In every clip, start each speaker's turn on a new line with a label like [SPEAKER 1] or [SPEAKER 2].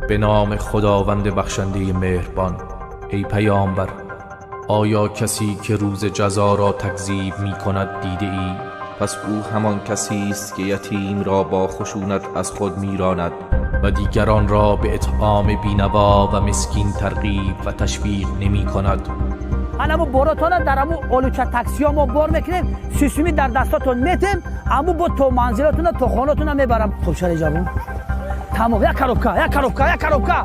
[SPEAKER 1] به نام خداوند بخشنده مهربان. ای پیامبر، آیا کسی که روز جزا را تکذیب می کند دیده ای؟ پس او همان کسی است که یتیم را با خشونت از خود میراند و دیگران را به اطعام بینوا و مسکین ترغیب و تشویق نمی کند.
[SPEAKER 2] همو براتون در همو اولوچه تاکسی ها ما بار میکنیم، سیستمی در دستاتون میتیم، همو با تو منزلتون تو خانتون میبرم. خب شده جوان تمام، یک کروبکا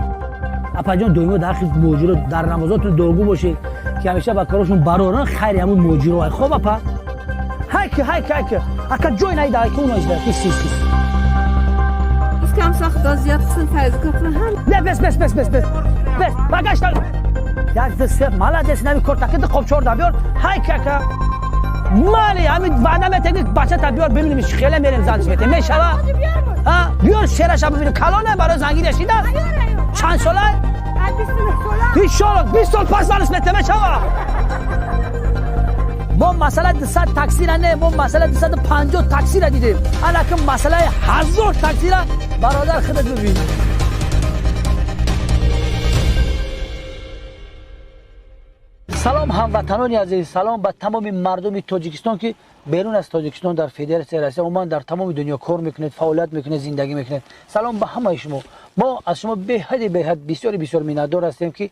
[SPEAKER 2] اپا جان دویمو در خیلی موجی رو در نمازاتون دورگو باشید که همیشه با کارشون برارن خیلی همون موجی رو. خب اپا هایکه اکا جوی نایده هایکه اونو ازده کس
[SPEAKER 3] کم ساخت دازیات خسن فیض کفن هم
[SPEAKER 2] نه بس بگشتن یک دسته مالا دست نمی کرد تکید خوب چور دا بیار هایکه مالی همین وعده میتونی بچه تا بیار ببینیمش خیلی میریم زنش میتونی میشوه بیار شیرش هم ببینیم کلانه برای زنگی رشیده چند ساله؟ 20 ساله 20 سال پس برش میتونی میشوه ما مسئله 200 تاکسی را نه، ما مسئله 250 تاکسی را دیدیم. حالا که مسئله 1000 تاکسی را برادر خودت ببین. سلام هموطنان عزیز، سلام به تمام مردم تاجیکستان که بیرون از تاجیکستان در فدراسیون روسیه عموما در تمام دنیا کار میکنید، فعالیت میکنید، زندگی میکنید. سلام به همه شما. ما از شما به حد بسیار میnnتدار هستیم که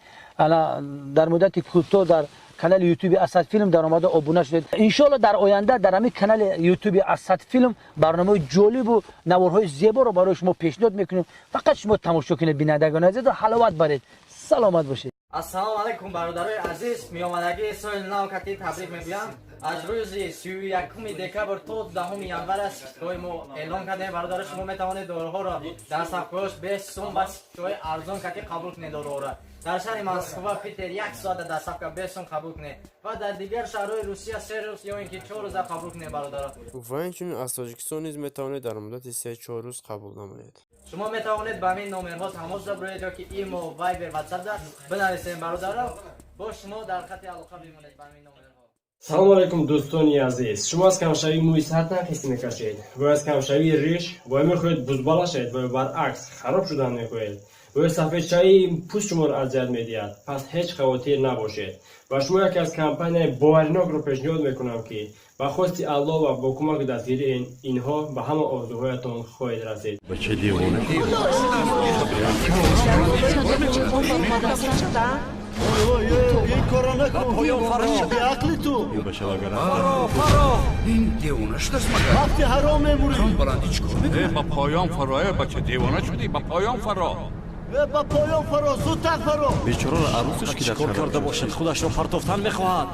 [SPEAKER 2] در مدت کوتاه در کانال یوتیوب اسد فیلم در آمده ابونه شدید. ان شاء الله در آینده در همین کانال یوتیوب اسد فیلم برنامه جالب و نوارهای زیبا رو برای شما پیشنهاد میکنیم. فقط شما تماشا کنید، بینندگان عزیز، و حلاوت برید. سلامت باشید.
[SPEAKER 4] السلام علیکم برادرای عزیز، میامدگی سال نو کتی تبریک میگویم. از روز 31 دکبر تا 10 ینور است که ما اعلام کردیم برادر شما میتوانید داروها را در صفحه‌اش 20 سوم بس جای ارزان کتی قبول کنید دارو را. در شهر مسکو پیتر 1 ساعت در صفحه 20 سوم قبول کنید و در دیگر شهرهای روسیه 3 روز یا اینکه 4 روز قبول کنید برادران.
[SPEAKER 5] و اینچنین از تاجیکستان نیز میتوانید در مدت 3-4 روز قبول نمایید.
[SPEAKER 4] شما میتوانید با همین نمرها تماس بگیرید یا که ایمو وایبر واتساپ بنویسید برادران. با شما در خط علاقه بمانید با همین نمرها.
[SPEAKER 6] سلام علیکم دوستانی عزیز، شما از کمشوی موی صحت نخیستی میکشید و از کمشوی ریش و میخواهید بزباله شید و برعکس خراب شدن میخواهید و سفید شایی پوست شما را اذیت میدهد، پس هیچ خواطر نباشید و شما یکی از کمپانی باورناک رو پیشنهاد میکنم که با خواست الله و با کمک دستگیری اینها به همه آرزوهایتان خواهید رسید.
[SPEAKER 7] بچه دیوانه
[SPEAKER 8] این کارا نکن پایان فرش به عقل تو
[SPEAKER 7] این دیوانه شده است مگر
[SPEAKER 8] وقتی حرام میمونی
[SPEAKER 7] کم بلندی چی کار میکنی؟ با پایان فراه بچه دیوانه شدی با پایان فرا
[SPEAKER 8] با پایان فرا زودتر فرا
[SPEAKER 7] بیچاره را عروسش که
[SPEAKER 8] چیکار کرده باشد خودش را پرتافتن میخواهد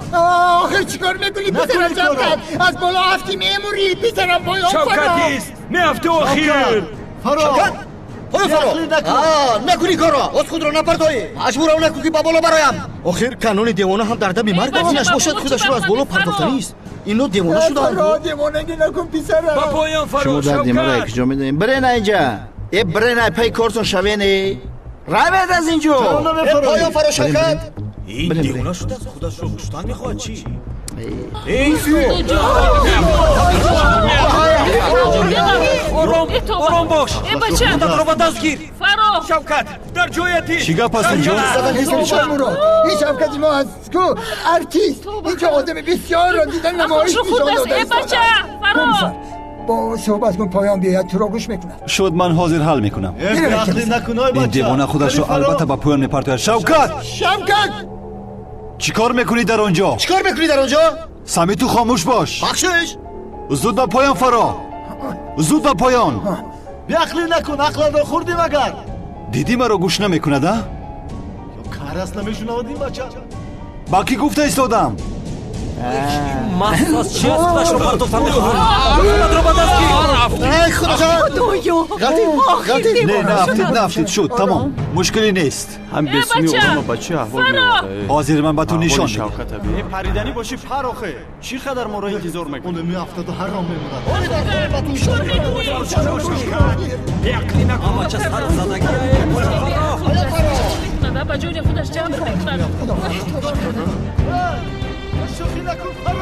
[SPEAKER 9] آخر چیکار میکنی پسرم شوکت از بالا هفتی میموری پسرم پایان فرا
[SPEAKER 7] شوکتیست نه هفته آخیر
[SPEAKER 8] فرا
[SPEAKER 9] پایان فرا نکنی کارا از خود را نپردایی مجبورم نکن که با بالا برایم آخر قانون دیوانه هم در دم مرگ آنش باشد خودش را از بالا پرتافتنی است اینو دیوانه شده فرا دیوانگی نکن پسرم
[SPEAKER 7] با پایان فرا
[SPEAKER 9] شما در دیوانه یک جا میدونیم بره نه اینجا بره نه پای کارتون شوینی روید از اینجا پایان فرا شوکت
[SPEAKER 8] این دیوانه شده است خودش را کشتن میخواهد چی؟
[SPEAKER 7] آرام باش خودت را با دستگیر شوکت در جایتی
[SPEAKER 9] چی گپ هست اینجا؟ این شوکت ما از کو ارتیست اینجا آدم بسیار را دیدن نمایش میشان داده با صحبت کن پایان بیاید تو را گوش میکنم
[SPEAKER 10] شد من حاضر حل میکنم این دیوانه خودش رو البته با پایان میپرتاید شوکت چیکار میکنی در اونجا؟ سمی تو خاموش باش
[SPEAKER 9] بخشش
[SPEAKER 10] زود با پایان فرا زود با پایان
[SPEAKER 8] بیعقلی نکن عقل را خوردی مگر
[SPEAKER 10] دیدی مرا گوش نمیکنه ده؟
[SPEAKER 8] کار است نمیشنود این بچه
[SPEAKER 10] با کی گفته ایستادم؟
[SPEAKER 4] محساس چی است خودش رو پرتافتن میخواهد خودت را با دستگیر
[SPEAKER 9] ای خدا
[SPEAKER 10] نفتید شد تمام مشکلی نیست
[SPEAKER 5] هم بسیمی اونم بچه احوال میوده
[SPEAKER 10] حاضر من با تو نشان میدم
[SPEAKER 5] پریدنی باشی پر آخه چی خدر ما را انتظار میکنی؟
[SPEAKER 8] اون میافتد و حرام میموند
[SPEAKER 4] بیعقلی نکن بچه سر زدگی
[SPEAKER 3] با جون خودش جمع میکنه
[SPEAKER 8] شوخی نکن فرا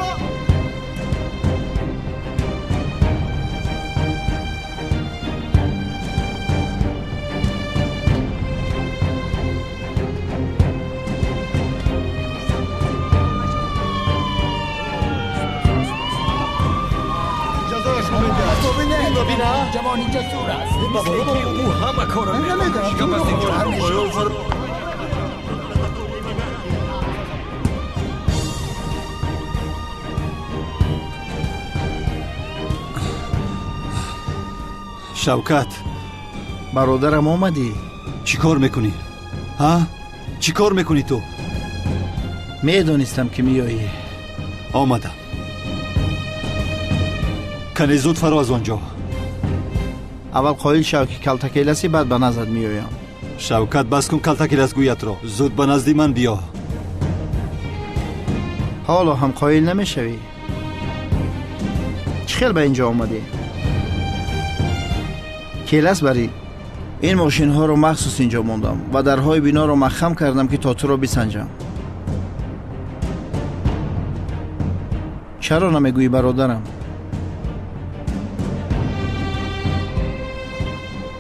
[SPEAKER 8] نه
[SPEAKER 7] جوان اینجا سور است او همه کارو
[SPEAKER 10] شوکت
[SPEAKER 9] برادرم آمدی؟
[SPEAKER 10] چی کار میکنی؟ ها؟ چی کار میکنی تو؟
[SPEAKER 9] میدونستم که میایی.
[SPEAKER 10] آمدم. کنی زود فرا از آنجا.
[SPEAKER 9] اول قایل شو که کلتکیلسی بعد به نزد میایم.
[SPEAKER 10] شوکت بس کن کلتکیلس گویت را. زود به نزدی من بیا.
[SPEAKER 9] حالا هم قایل نمیشوی. چه خیل به اینجا آمدی؟ کیلس بری. این ماشین ها رو مخصوص اینجا موندم و درهای بینا رو مخم کردم که تا تو رو بسنجم. چرا نمیگویی برادرم؟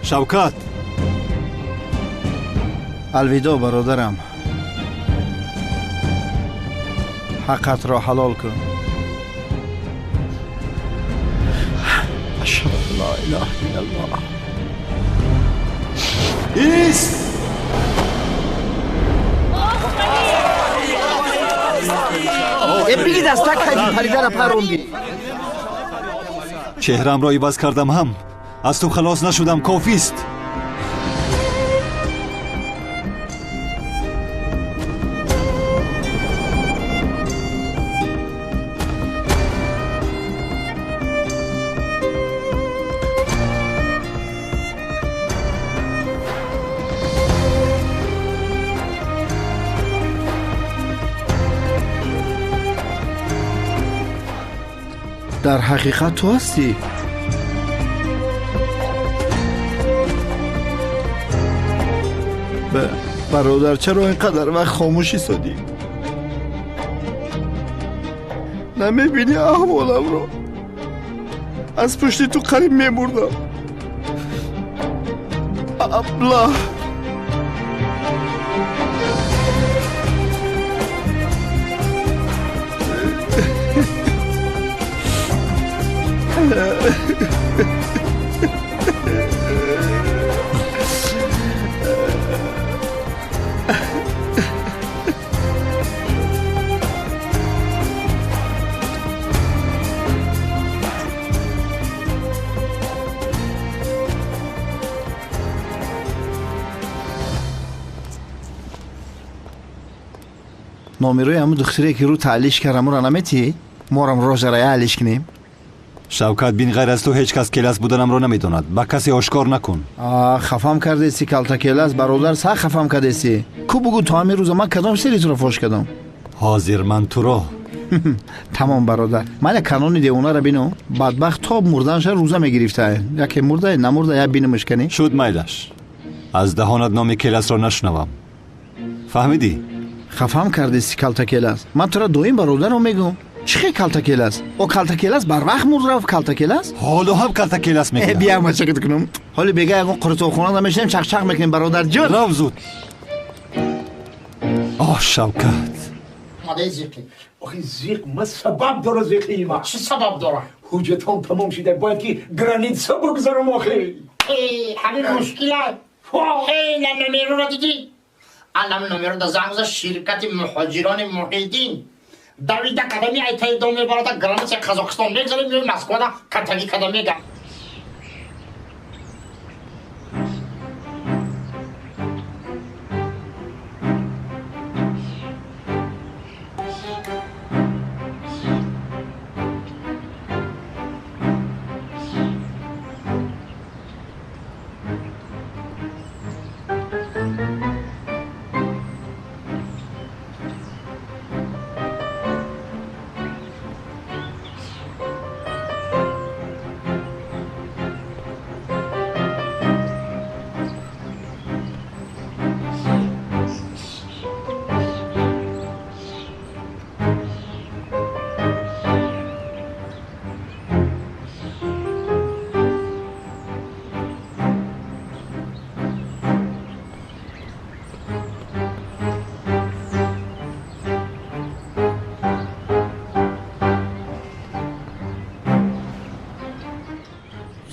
[SPEAKER 10] شوکت
[SPEAKER 9] الوداع برادرم. حقت را حلال کن. اشهد ان لا اله الا الله.
[SPEAKER 10] ایست!
[SPEAKER 9] بگی دستک خیلی پریدن پروندی.
[SPEAKER 10] چهرم را عوض کردم هم از تو خلاص نشدم کافی است.
[SPEAKER 9] در حقیقت تو هستی؟ برادر چرا اینقدر وقت خاموشی سادی؟ نمیبینی احوالم رو؟ از پشت تو قریب میمردم. ابله نامیروی همون دختری که رو تعلیش کردم رو نمیتی؟ مارم راجرای علیش کنیم.
[SPEAKER 10] شوکت بین غیر از تو هیچ کس کلاس بودنم رو نمیدوند. با کسی آشکار نکن.
[SPEAKER 9] خفم کرده سی کلتا کلاس برادر سا خفم کرده سی. کو بگو تو همین روز من کدام سری تو رو فوش کردم؟
[SPEAKER 10] حاضر من تو را.
[SPEAKER 9] تمام برادر. من کانون دیونا رو بینم. بدبخت تا مردنش روزه میگرفته. یا که مرده نمرده یا بینمش کنی؟
[SPEAKER 10] شد میلش. از دهانت نام کلاس را نشنوم. فهمیدی؟
[SPEAKER 9] خفم کرده سی کلتا کلاس. من تو را دویم برادر رو میگم. چه کلتا کلاس؟ او کلتا کلاس بر وقت مرد رفت کلتا کلاس؟
[SPEAKER 10] حالا هم کلتا کلاس میکنم.
[SPEAKER 9] بیا ما چکت کنم. حالا بگه اگه قرطو خونه نمیشیم چق چق میکنیم برادر جان.
[SPEAKER 10] رو زود. آه شوکت.
[SPEAKER 11] ماده زیقی.
[SPEAKER 7] آخی زیق ما سبب داره زیقی ما.
[SPEAKER 11] چه سبب داره؟
[SPEAKER 7] حجتان تمام شده باید که گرانیت سبب بگذارم آخی.
[SPEAKER 11] همین مشکله. نمیرو را دیدی؟ الان نمیرو در زنگ شرکت مهاجران محیدین. Давид Академия айтаи дом мебарад границаи Қазоқистон мегзарем меоим Москва да Катаги Академия.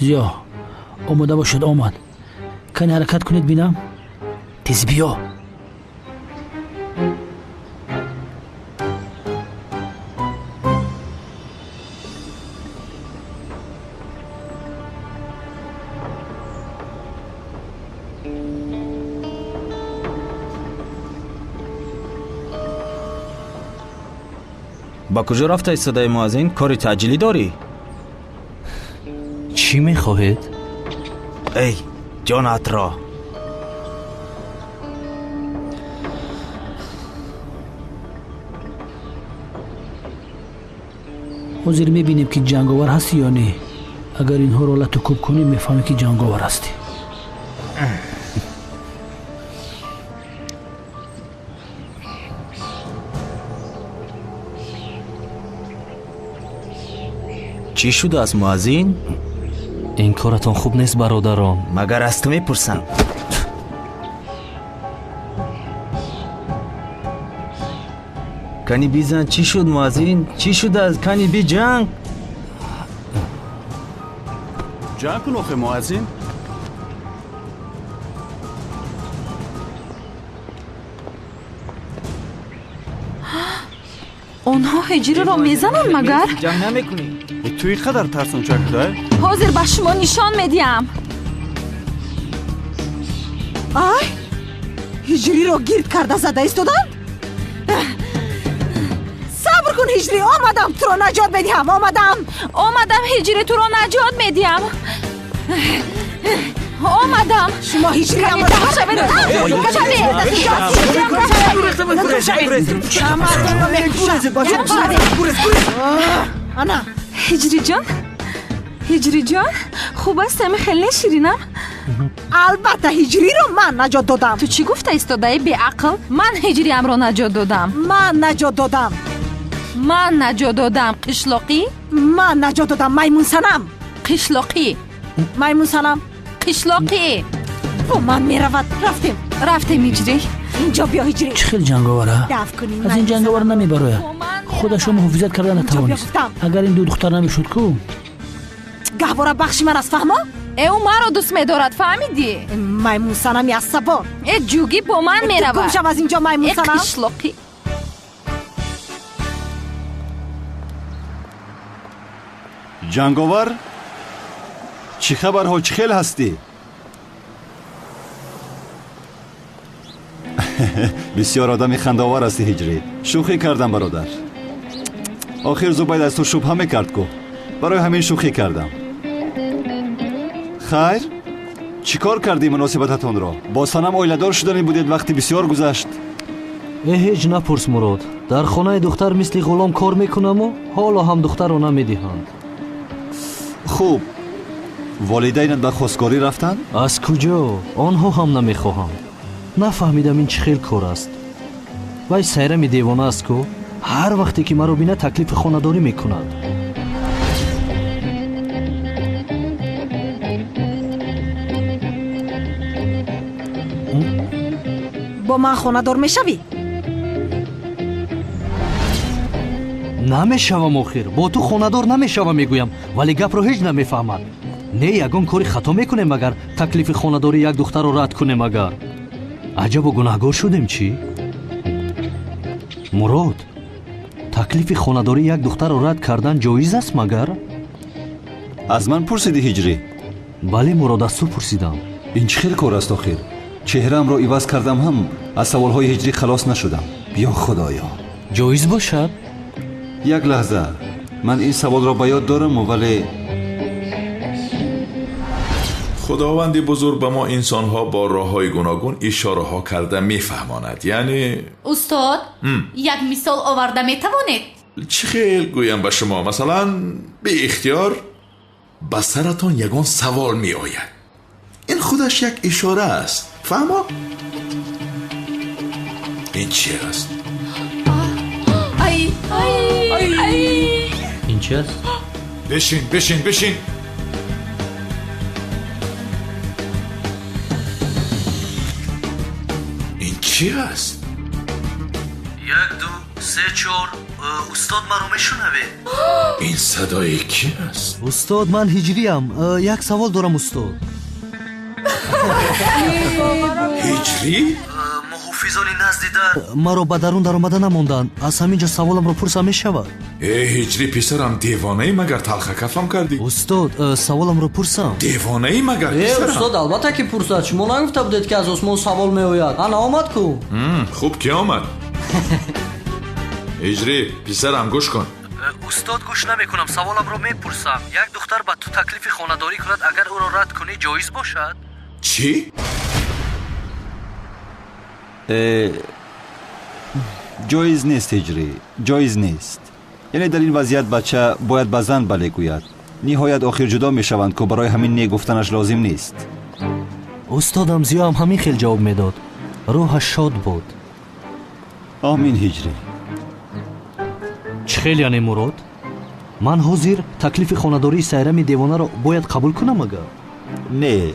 [SPEAKER 2] زیا آماده باشد آمد. کنی حرکت کنید بینم. تیز بیا.
[SPEAKER 12] با کجا رفته صدای مؤذن؟ کاری تعجیلی داری؟
[SPEAKER 1] چی میخواهید؟
[SPEAKER 12] ای جانت را
[SPEAKER 2] حاضر میبینیم که جنگاور هستی یا نه. اگر اینها رو لطو کوب کنیم میفهمیم که جنگاور هستی.
[SPEAKER 12] چی شده از مؤذن؟
[SPEAKER 1] این کارتان خوب نیست برادران.
[SPEAKER 12] مگر از تو میپرسم. کنی بیزن چی شد مؤذن؟ چی شد از کنی بی جنگ؟
[SPEAKER 10] جنگ کن آخه مؤذن.
[SPEAKER 3] آنها هجری را میزنن مگر؟
[SPEAKER 12] جنگ نمیکنی؟
[SPEAKER 10] توی قدر ترسون چکده؟
[SPEAKER 3] حاضر به شما نشان میدیم.
[SPEAKER 13] آی هجری را گیرد کرده زده ایستادن؟ صبر کن هجری، آمدم تو را نجات بدیم. آمدم
[SPEAKER 3] هجری تو را نجات میدیم. آمدم.
[SPEAKER 13] شما هجری هم
[SPEAKER 3] انا هجری جان خوب است؟ همه خیلی شیرینم.
[SPEAKER 13] البته هجری رو من نجات دادم.
[SPEAKER 3] تو چی گفته ایستاده بی عقل؟ من هجری ام را نجات دادم.
[SPEAKER 13] من نجات دادم.
[SPEAKER 3] قشلاقی؟
[SPEAKER 13] من نجات دادم. میمون صنم.
[SPEAKER 3] قشلاقی؟
[SPEAKER 13] میمون صنم.
[SPEAKER 3] قشلاقی؟
[SPEAKER 13] با من میرود.
[SPEAKER 3] رفتیم هجری.
[SPEAKER 2] اینجا بیا هجری. چه خیلی جنگاوره. از این جنگاور نمیبره. خودش رو محافظت کردن نتوانست. اگر این دو دختر نمیشد کو
[SPEAKER 13] گهواره بخشی من از فهمه؟
[SPEAKER 3] او مرا دوست میدارد فهمیدی؟
[SPEAKER 13] میمون صنمی از سبار.
[SPEAKER 3] ای جوگی با من میرود.
[SPEAKER 13] گم شو از اینجا میمون صنم.
[SPEAKER 3] قشلاقی.
[SPEAKER 10] جنگاور چی خبر ها؟ چی خیل هستی؟ بسیار آدمی خنداور هستی هجری. شوخی کردم برادر. آخر زبید از تو شبهه میکرد کو. برای همین شوخی کردم. خیر؟ چی کار کردی مناسبتتان را؟ با صنم اویلدار شدنی بودید وقتی بسیار گذشت.
[SPEAKER 1] هیچ نپرس مراد. در خانه دختر مثل غلام کار میکنم و حالا هم دختر رو نمیدهند.
[SPEAKER 10] خوب. والدینت به خواستگاری رفتن؟
[SPEAKER 1] از کجا؟ آنها هم نمیخواهم. نفهمیدم این چه خیل کار است. وای سیرم دیوانه است که هر وقتی که مرا بینه تکلیف خانه‌داری میکند.
[SPEAKER 13] با من خانه دار میشوی؟
[SPEAKER 1] نمیشوم آخر. با تو خانه‌دار نمیشوم میگویم ولی گپ رو هیچ نمیفهمد. نه یگان کاری خطا میکنیم مگر تکلیف خانه‌داری یک دختر رو رد کنیم مگر. عجب و گناهگار شدیم چی؟ مراد تکلیف خانه‌داری یک دختر رو رد کردن جایز است مگر؟
[SPEAKER 10] از من پرسیدی هجری؟
[SPEAKER 1] بله مراد از تو پرسیدم.
[SPEAKER 10] این چه خیل کار است آخر؟ چهرم را عوض کردم هم از سوالهای هجری خلاص نشدم. بیا خدایا
[SPEAKER 1] جایز باشد؟
[SPEAKER 10] یک لحظه من این سوال را به یاد دارم ولی
[SPEAKER 14] خداوند بزرگ به ما انسان‌ها با راه‌های گوناگون اشاره‌ها کرده می‌فهماند. یعنی
[SPEAKER 15] استاد یک مثال آورده می‌توانید؟
[SPEAKER 14] چه خیل گویم به شما. مثلا به اختیار به سرتان یگان سوال می‌آید. این خودش یک اشاره است. فهمو؟ این چی است؟
[SPEAKER 1] این چی است؟
[SPEAKER 14] بشین این چی است؟
[SPEAKER 1] 1 2 3 4 استاد مرا میشنوه؟
[SPEAKER 14] این صدای کی است؟
[SPEAKER 1] استاد من هجری ام. یک سوال دارم استاد.
[SPEAKER 14] هجری؟
[SPEAKER 9] محافظانی نزدی در مرا به درون در آمده نماندند. از همینجا سوالم رو پرسم میشود.
[SPEAKER 14] هجری پسرم دیوانه ای مگر تلخ کفم کردی؟
[SPEAKER 9] استاد سوالم رو پرسم.
[SPEAKER 14] دیوانه ای مگر پسرم؟
[SPEAKER 16] استاد البته که پرسد. شما نگفته بودید که از آسمان سوال میآید. انا آمد کو.
[SPEAKER 14] خوب کی آمد؟ هجری پسرم گوش کن.
[SPEAKER 9] استاد گوش نمیکنم، سوالم رو میپرسم. یک دختر به تو تکلیف خانه‌داری کند، اگر او را رد کنی جایز باشد؟
[SPEAKER 14] چی؟
[SPEAKER 10] جایز نیست هجری، جایز نیست. یعنی در این وضعیت بچه باید به زن بله گوید. نهایت آخر جدا میشوند که برای همین نه گفتنش لازم نیست.
[SPEAKER 9] استادم زیاد هم همین خیلی جواب میداد. روحش شاد بود.
[SPEAKER 10] آمین هجری.
[SPEAKER 9] چه خیلی یعنی مراد؟ من حاضر تکلیف خانه‌داری سایرم دیوانه را باید قبول کنم اگر؟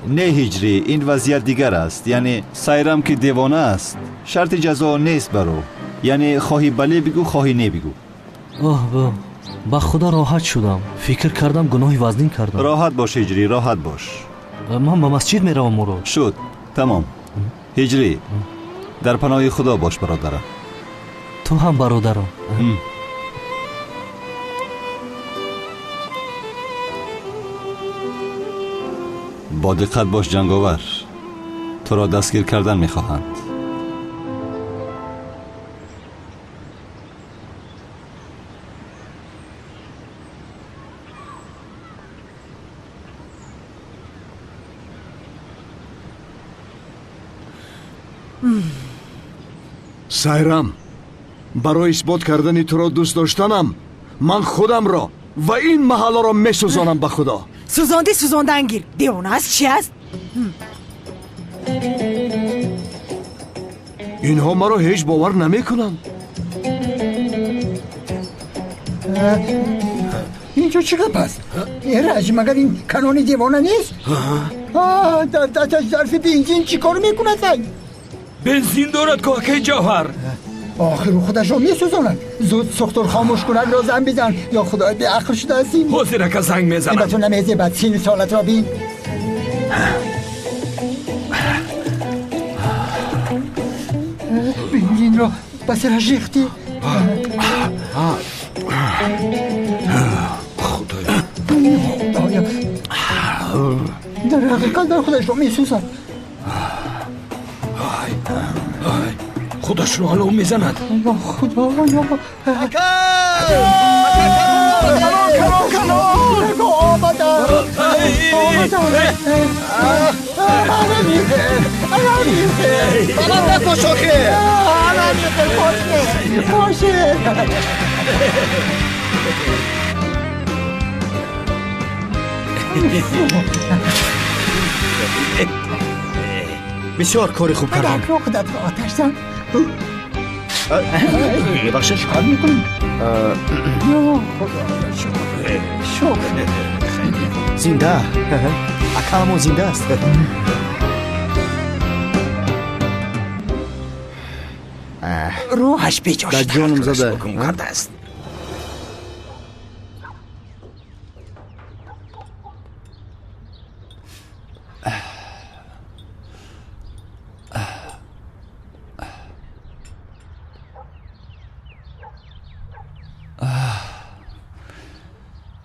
[SPEAKER 10] نه هجری، این وضعیت دیگر است. یعنی سایرم که دیوانه است، شرط جزا نیست برو. یعنی خواهی بله بگو خواهی نه بگو.
[SPEAKER 9] با خدا راحت شدم. فکر کردم گناهی وزنین کردم.
[SPEAKER 10] راحت باش هجری، راحت باش.
[SPEAKER 9] من به مسجد میروم مراد.
[SPEAKER 10] شد تمام. هجری در پناه خدا باش برادرم.
[SPEAKER 9] تو هم برادرم.
[SPEAKER 10] با دقت باش جنگاور، تو را دستگیر کردن میخواهند.
[SPEAKER 8] سایرام، برای اثبات کردن تو را دوست داشتنم من خودم را و این محله را میسوزانم به خدا.
[SPEAKER 13] سوزاندن گیر. دیوانه است چی است؟
[SPEAKER 8] اینها مرا هیچ باور نمیکنم.
[SPEAKER 17] اینجا چی گپ است؟ رژیم مگر این کانون دیوانه نیست؟ در ظرف بنزین چی کار میکند؟
[SPEAKER 7] بنزین دارد که جوهر.
[SPEAKER 17] آخر خودش را میسوزاند. زود سختور خاموش کنند را زن بزن یا خدای به عقل شده هستیم.
[SPEAKER 7] حاضره که زنگ میزنم.
[SPEAKER 17] این بتون نمیزه بعد سین سالت را بین. بنزین را بس را ریختی. خدایا در حقیقت در خودش را میسوزد.
[SPEAKER 7] خودش رو حالا میزند.
[SPEAKER 17] یا خدایا
[SPEAKER 9] بسیار کاری خوب کردم.
[SPEAKER 17] خودت را آتش زن.
[SPEAKER 9] ببخشید
[SPEAKER 17] چه کار میکنی؟ شکر
[SPEAKER 9] زنده. اکامو زنده است.
[SPEAKER 17] روحش بیجاش
[SPEAKER 9] در جانم زده
[SPEAKER 17] کرده است.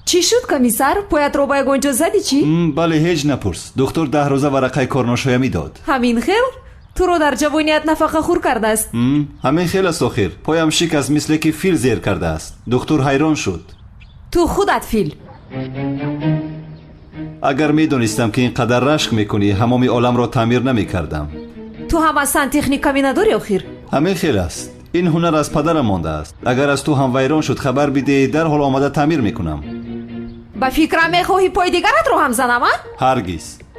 [SPEAKER 13] چی شد کمیسر؟ پایت رو با یگونجا زدی چی؟
[SPEAKER 10] بله هیچ نپرس. دکتر 10 روزه ورقه کارناشایی داد.
[SPEAKER 13] همین خیل؟ تو رو در جوانیت نفقه خور کرده است.
[SPEAKER 10] همین خیل است آخر. پایم شکست مثل که فیل زیر کرده است. دکتر حیران شد.
[SPEAKER 13] تو خودت فیل.
[SPEAKER 10] اگر میدونستم که اینقدر رشک میکنی همامی عالم را تعمیر نمیکردم.
[SPEAKER 13] تو هم اصلا تکنیک کمی نداری آخر.
[SPEAKER 10] همین خیل است. این هنر از پدرم مانده است. اگر از تو هم ویران شد خبر بده، در حال آمده تعمیر میکنم.
[SPEAKER 13] با فکرم میخواهی پای دیگرت رو هم زنم؟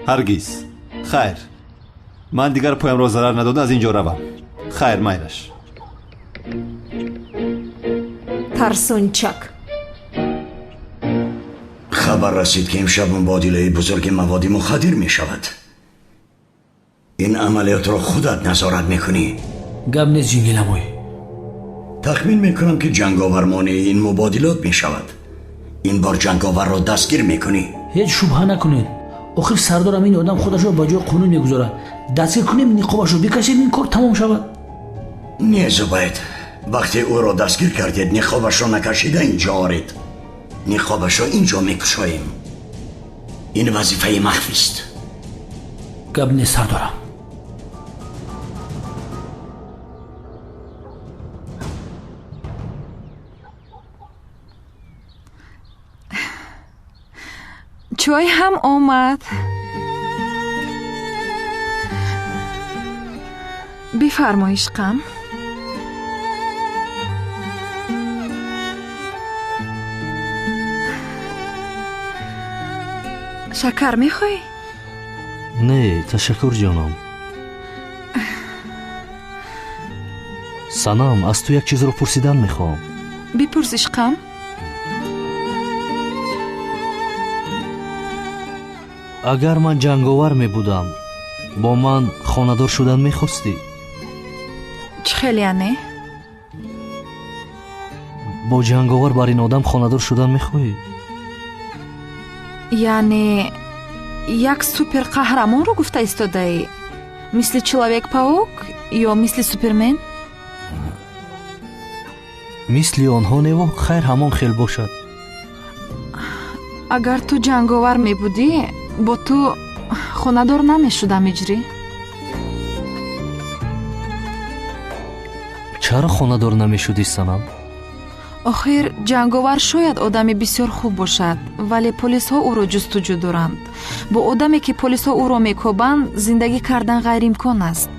[SPEAKER 10] هرگز. خیر، من دیگر پایم را ضرر نداده از اینجا روم. خیر میرش.
[SPEAKER 13] ترسونچک.
[SPEAKER 18] خبر رسید که امشب مبادله بزرگ مواد مخدر می شود. این عملیات را خودت نظارت میکنی؟
[SPEAKER 2] گم نیست جنگلموی.
[SPEAKER 18] تخمین میکنم که جنگاور مانع این مبادلات می شود. این بار جنگاور را دستگیر میکنی؟
[SPEAKER 2] هیچ شبهه نکنید. آخر سردارم این آدم خودش رو با جای قانون میگذاره. دستگیر کنیم نقابش رو بکشیم این کار تمام شود.
[SPEAKER 18] نه زبید، وقتی او را دستگیر کردید نقابش را نکشیده اینجا آرید. نقابش را اینجا میکشاییم. این وظیفه مخفی است.
[SPEAKER 2] گپ نیست سردارم.
[SPEAKER 3] چای هم آمد. بفرمای عشقم. شکر میخوای؟
[SPEAKER 12] نه تشکر جانم. سنم از تو یک چیز رو پرسیدن میخوام.
[SPEAKER 3] بپرس عشقم.
[SPEAKER 12] اگر من جنگاور می بودم با من خانه‌دار شدن میخواستی؟
[SPEAKER 3] چه خیلی یعنی؟
[SPEAKER 12] با جنگاور بر این آدم خانه‌دار شدن میخواهی؟
[SPEAKER 3] یعنی یک سوپر قهرمان رو گفته ایستاده ای؟ مثل چلوک پاوک یا مثل سوپرمن؟
[SPEAKER 12] مثل آنها نیوا خیر همان خیل باشد.
[SPEAKER 3] اگر تو جنگاور می بودی با تو خانه‌دار نمی شدم اجری؟
[SPEAKER 12] چرا خانه‌دار نمی شدی سنم؟
[SPEAKER 3] آخر جنگاور شاید آدمی بسیار خوب باشد ولی پلیس ها او را جستجو دارند. با آدمی که پلیس ها او را میکوبند زندگی کردن غیر امکان است.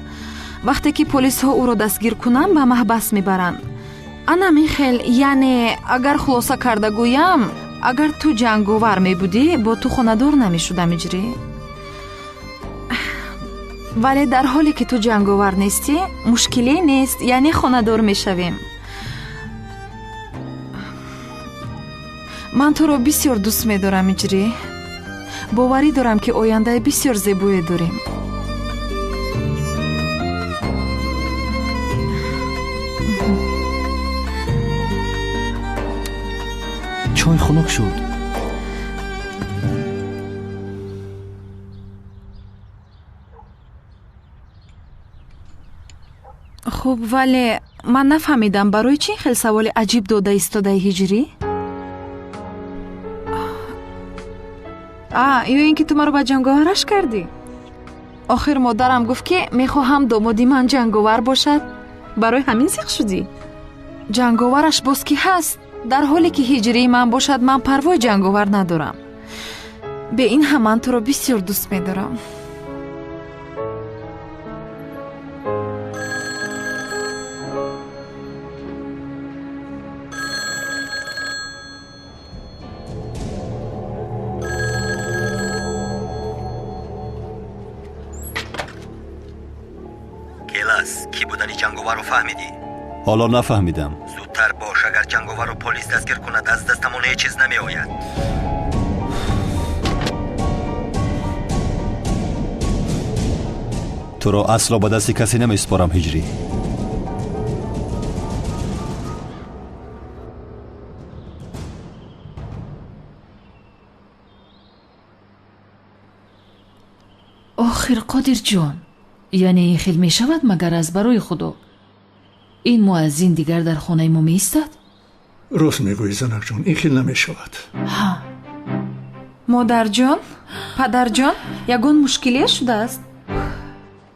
[SPEAKER 3] وقتی که پلیس ها او را دستگیر کنند به محبس میبرند. انا میخیل یعنی اگر خلاصه کرده گویم اگر تو جنگاور می بودی با تو خانه‌دار نمی شدم اجری؟ ولی در حالی که تو جنگاور نیستی مشکلی نیست، یعنی خانه‌دار می شویم. من تو رو بسیار دوست می دارم اجری. باوری دارم که آینده بسیار زیبایی داریم.
[SPEAKER 12] چای خنک شد.
[SPEAKER 3] خب ولی من نفهمیدم برای چی خیلی سوال عجیب داده ایستاده هجری؟ یا اینکه تو مرا با جنگاورش کردی؟ آخر مادرم گفت که میخواهم دامادی من جنگاور باشد. برای همین سیخ شدی؟ جنگاورش باز کی هست؟ در حالی که هجری من باشد من پروای جنگاور ندارم. به این هم من تو رو بسیار دوست میدارم.
[SPEAKER 10] کلاس کی بودنی جنگاور رو فهمیدی؟
[SPEAKER 8] حالا نفهمیدم.
[SPEAKER 10] زودتر باش، اگر جنگاور رو پلیس دستگیر کند از دستمون هیچ چیز نمی آید.
[SPEAKER 8] تو را اصلا با دست کسی نمیسپارم هجری.
[SPEAKER 15] آخر قادر جان، یعنی خیلی می شود مگر از برای خدا این مؤذن دیگر در خانه ما می ایستد؟
[SPEAKER 17] راست میگویی زنک جان، این خیلی نمی شود.
[SPEAKER 3] ها مادر جان، پدر جان، یگان مشکلی شده است؟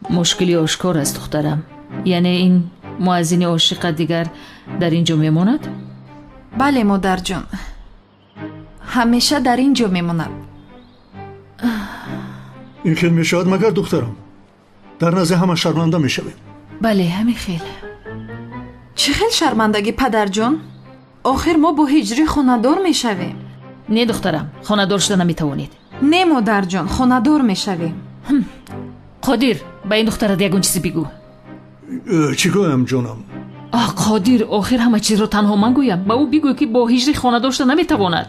[SPEAKER 15] مشکلی آشکار است دخترم. یعنی این مؤذن عاشق دیگر در اینجا میماند؟
[SPEAKER 3] بله مادر جان، همیشه در اینجا میماند.
[SPEAKER 17] این خیلی می شود مگر دخترم؟ در نزد همه شرمنده می شویم.
[SPEAKER 15] بله همین خیلی.
[SPEAKER 3] چه خیلی شرمندگی پدر جان؟ آخر ما با هجری خانه‌دار می شویم.
[SPEAKER 15] نه دخترم، خانه‌دار شده نمی توانید.
[SPEAKER 3] نه مادر جان، خانه‌دار می شویم.
[SPEAKER 15] قادر با این دخترت یگون چیزی بگو.
[SPEAKER 17] چی گویم جانم؟
[SPEAKER 15] قادر آخر همه چیز رو تنها من گویم. با او بگوی که با هجری خانه‌دار شده نمی تواند.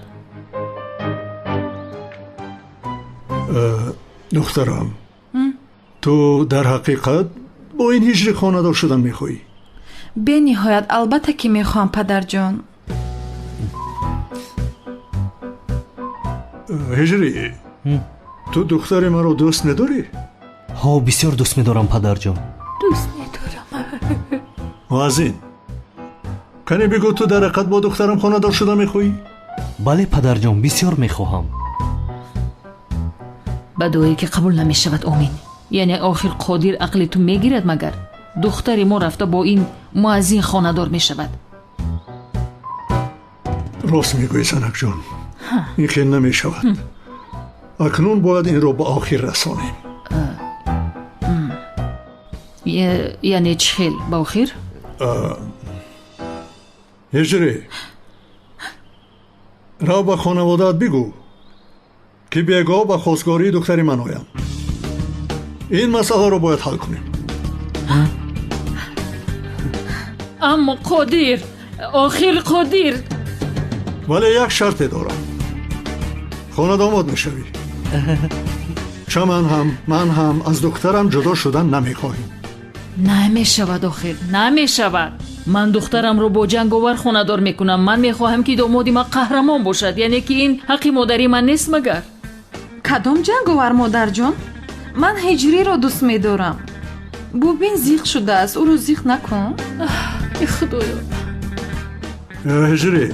[SPEAKER 17] دخترم، تو در حقیقت با این هجری خانه‌دار شدن میخوایی؟
[SPEAKER 3] به نهایت البته که میخوام پدر جان.
[SPEAKER 17] هجری،
[SPEAKER 8] ту духтари маро дӯст медорӣ?
[SPEAKER 12] ҳо, бисёр дӯст медорам, падарҷон.
[SPEAKER 15] дӯст медорам.
[SPEAKER 8] муаззин, кане бигӯ ту дар ҳақиқат бо духтарам хонадор шуда мехоҳӣ?
[SPEAKER 12] бале, падарҷон, бисёр мехоҳам.
[SPEAKER 15] ба дуое ки қабул намешавад. омин. яъне охир қодир ақли ту мегирад магар духтари мо рафта бо ин муаззин хонадор мешавад?
[SPEAKER 8] рост мегӯӣ санакҷон, ин хел намешавад. акнун бояд инро ба охир расонем.
[SPEAKER 15] яъне чӣ хел ба охир?
[SPEAKER 8] ҳиҷрӣ, рав ба хонаводаат бигӯ ки бегоҳ ба хостгории духтари ман оям. ин масъаларо бояд ҳал кунем.
[SPEAKER 15] аммо қодир, охир қодир.
[SPEAKER 8] вале як шарте дорам. хонадомот мешавӣ. ча ман ҳам аз духтарам ҷудо шудан намехоҳем.
[SPEAKER 15] намешавад. охир намешавад. ман духтарамро бо ҷанговар хонадор мекунам. ман мехоҳам ки домоди ман қаҳрамон бошад. яъне ки ин ҳаққи модари ман нест магар?
[SPEAKER 3] кадом ҷанговар, модарҷон? ман ҳиҷриро дӯст медорам. бубин зиқ шудааст, ӯро зиқ накун.
[SPEAKER 15] худоё.
[SPEAKER 8] ҳиҷрӣ,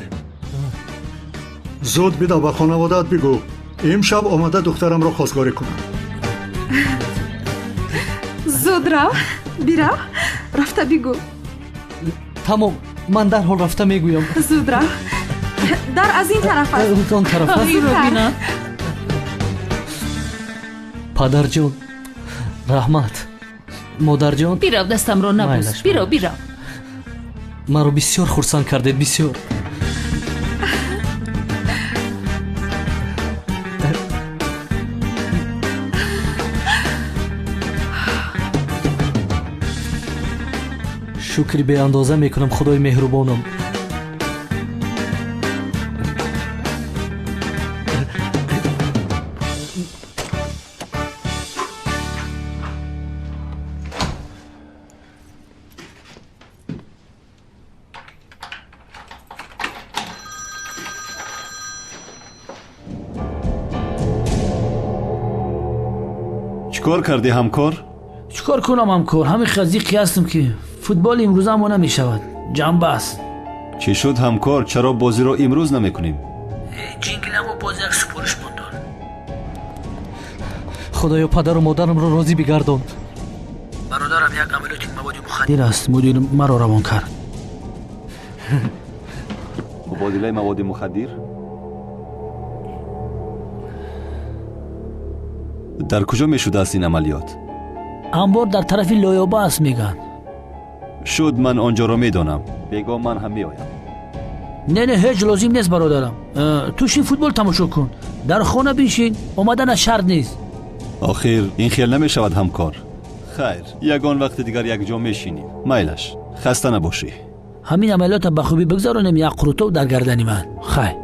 [SPEAKER 8] зуд бида ба хонаводаат бигӯ имшаб омада духтарамро хостгорӣ кунам.
[SPEAKER 3] зуд рав, бирав, рафта бигӯ.
[SPEAKER 12] тамом, ман дарҳол рафта мегӯям.
[SPEAKER 3] зуд рав. дар аз ин тараф аст.
[SPEAKER 12] он тараф аст.
[SPEAKER 15] бина.
[SPEAKER 12] падарҷон, раҳмат. модарҷон,
[SPEAKER 15] бирав, дастамро набуз. бирав.
[SPEAKER 12] маро бисёр хурсанд кардед, бисёр. шукри беандоза мекунам, худои меҳрубонам.
[SPEAKER 10] чикор кардӣ ҳамкор?
[SPEAKER 2] чикор кунам ҳамкор? ҳамин хазиқи ҳастам ки футболи имрӯза мо намешавад. ҷанба аст.
[SPEAKER 10] чӣ шуд ҳамкор? чаро бозиро имрӯз намекунем?
[SPEAKER 2] ҷингиламо боз як супориш мондор.
[SPEAKER 12] худоё, падару модарамро розӣ бигардон.
[SPEAKER 2] бародарам як амалиёти маводи мухаддир аст. мудир маро равон кард.
[SPEAKER 10] мубодилаи маводи мухаддир? дар куҷо мешудааст ин амалиёт?
[SPEAKER 2] амбор дар тарафи лоёба аст мегӯянд.
[SPEAKER 10] шуд, ман онҷоро медонам. бегоҳ ман ҳам меоям.
[SPEAKER 2] не ҳеҷ лозим нест бародарам. ту шин футбол тамошо кун. дар хона биншин, омаданаш шарт нест.
[SPEAKER 10] охир ин хел намешавад ҳамкор. хайр, ягон вақти дигар якҷо мешинем. майлаш, хаста набошӣ.
[SPEAKER 2] ҳамин амалиёта ба хубӣ бигзаронем. як қурутов дар гардани ман. хайр.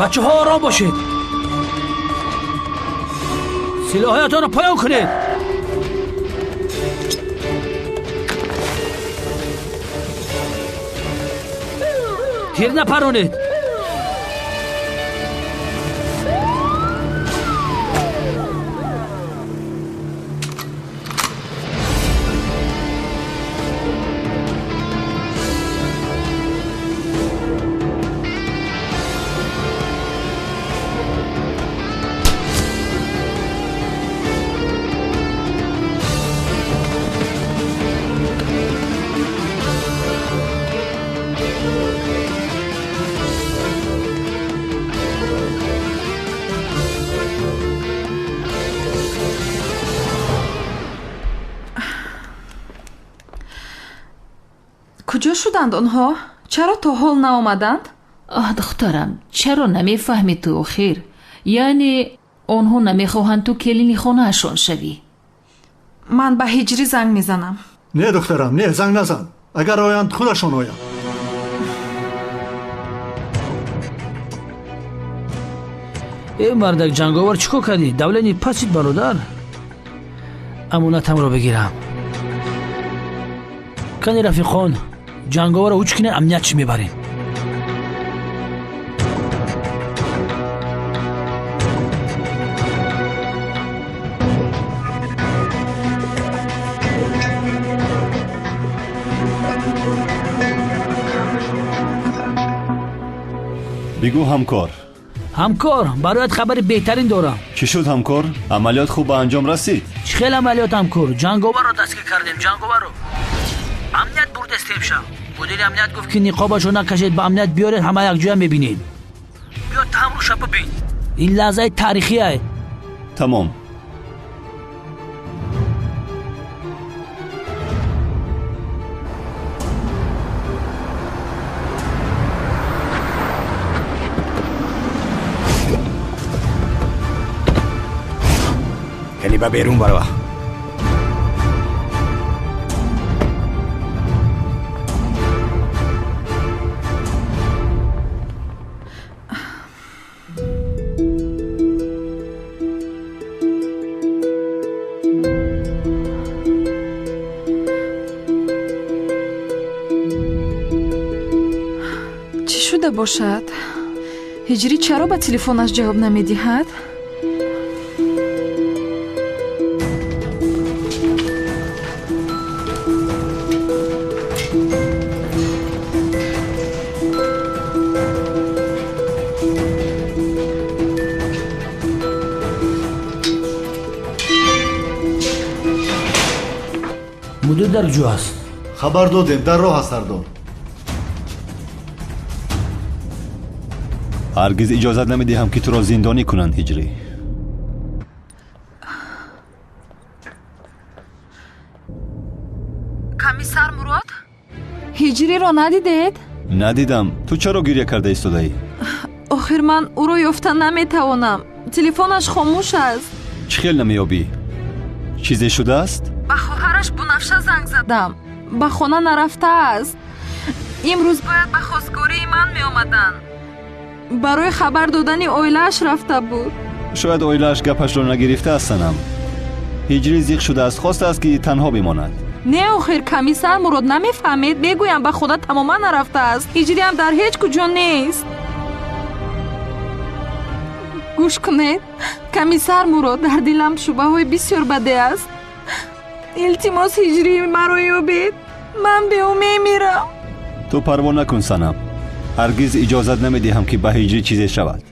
[SPEAKER 2] بچه ها آرام باشید. سلاحاتون رو پایان کنید. تیر نپرونید.
[SPEAKER 3] کجا شدند آنها؟ چرا تا حال نآمدند؟
[SPEAKER 15] دخترم چرا نمیفهمی تو آخر؟ یعنی آنها نمیخواهند تو کلینی خانه اشان شوی؟
[SPEAKER 3] من به هجری زنگ میزنم.
[SPEAKER 8] نه دخترم، نه زنگ نزن. اگر آیند خودشان آیند.
[SPEAKER 2] ای مردک جنگاور چیکار کردی؟ دولنی پسید برادر. امانتم رو بگیرم. کنی رفیقان جنگاور رو اوچ کنه امنیت چی میبریم.
[SPEAKER 10] بگو همکار.
[SPEAKER 2] همکار برایت خبر بهترین دارم.
[SPEAKER 10] چی شد همکار؟ عملیات خوب به انجام رسید؟
[SPEAKER 2] چه خیلی عملیات همکار؟ جنگاور رو دستگیر کردیم. جنگاور رو امنیت برد استیبشم. مدیر امنیت گفت که نقابشو نکشید، به امنیت بیارید، همه یک جای میبینید. بیا تم رو شب ببین. این لحظه تاریخیه.
[SPEAKER 10] تمام.
[SPEAKER 18] کنی با بیرون برو.
[SPEAKER 3] چی شده باشد؟ هجری چرا به تلفنش جواب نمیدهد؟
[SPEAKER 2] مدیر در جو است.
[SPEAKER 8] خبر دادیم در راه است سردار.
[SPEAKER 10] هرگز اجازت نمیدهم که تو را زندانی کنند هجری.
[SPEAKER 3] کمیسر مراد؟ هجری را ندیدید؟
[SPEAKER 10] ندیدم. تو چرا گریه کرده ایستاده ای؟
[SPEAKER 3] آخر من او را یافتن نمیتوانم. تلفنش خاموش است.
[SPEAKER 10] چی خیل نمیابی؟ چیزی شده است؟
[SPEAKER 3] به خواهرش بنفشه زنگ زدم. به خانه نرفته است. امروز باید به خواستگاری من می آمدن. برای خبر دادن اویلش رفته بود.
[SPEAKER 10] شاید اویلش گپش را نگرفته است سنم. هجری زیق شده است، خواسته است که تنها بماند.
[SPEAKER 3] نه آخر کمیسر مراد نمیفهمید. بگویم به خدا تماما نرفته است. هجری هم در هیچ کجا نیست. گوش کنید کمیسر مراد، در دلم شبه های بسیار بده است. التماس هجری مرا یابید. من به او میمیرم.
[SPEAKER 10] تو پروا نکن سنم. هرگز اجازت نمیدهم که به هجری چیزی شود.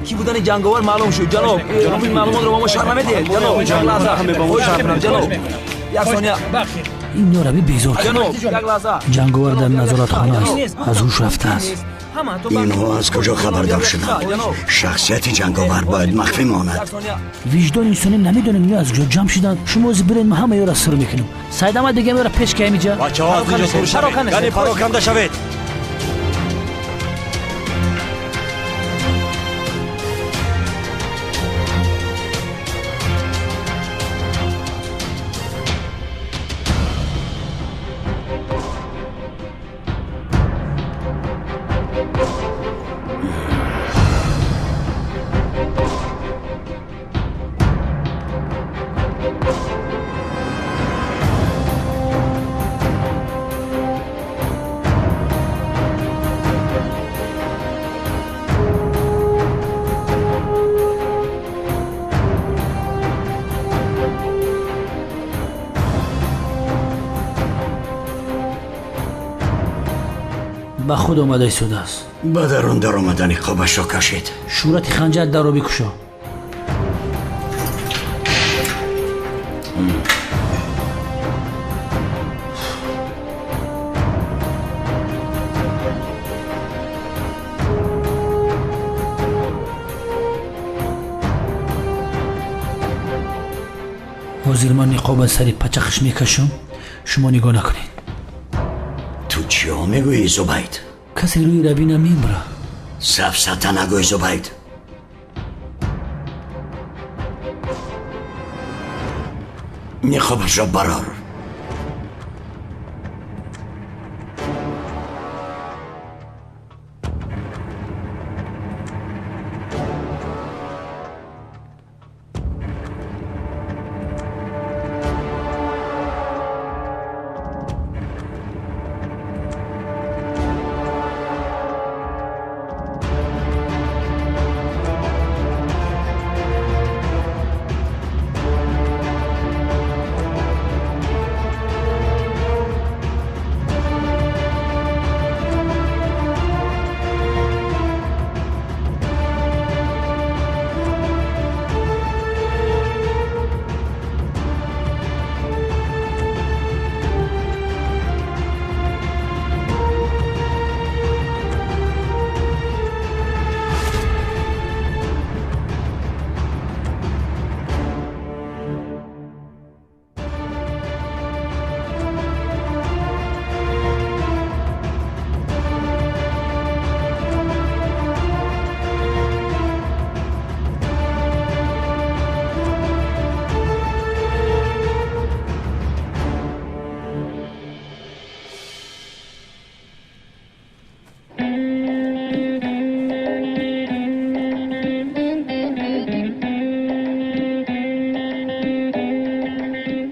[SPEAKER 7] کی بودن جنگاور معلوم شد جناب. این معلومات رو با ما شهر نمیدید جناب. یک لحظه همه با ما شهر جناب. یک ثانیه.
[SPEAKER 2] این نوربی بیزار
[SPEAKER 7] جناب یک لحظه.
[SPEAKER 2] جنگاور در نظارت خانه است. از هوش رفته است.
[SPEAKER 18] اینها از کجا خبردار شدند؟ شخصیت جنگاور باید مخفی ماند.
[SPEAKER 2] وجدان انسانی نمیدونه اینو از کجا جمع شدن. شما از برین ما همه را سر میکنیم. سعید احمد دیگه میره پیش که اینجا.
[SPEAKER 7] بچه‌ها از اینجا سر شوید. یعنی پراکنده شوید.
[SPEAKER 2] به خود آمده ایستاده است.
[SPEAKER 18] به درون در آمدن نقابش را کشید.
[SPEAKER 2] شورت خنجر در را بکشا. حاضر من نقاب سری پچخش میکشم، شما نگاه نکنید.
[SPEAKER 18] تو چی ها میگویی زبید؟
[SPEAKER 2] کسی روی روی نمیبره.
[SPEAKER 18] سفسطه نگوی زبید. نقابش را برار.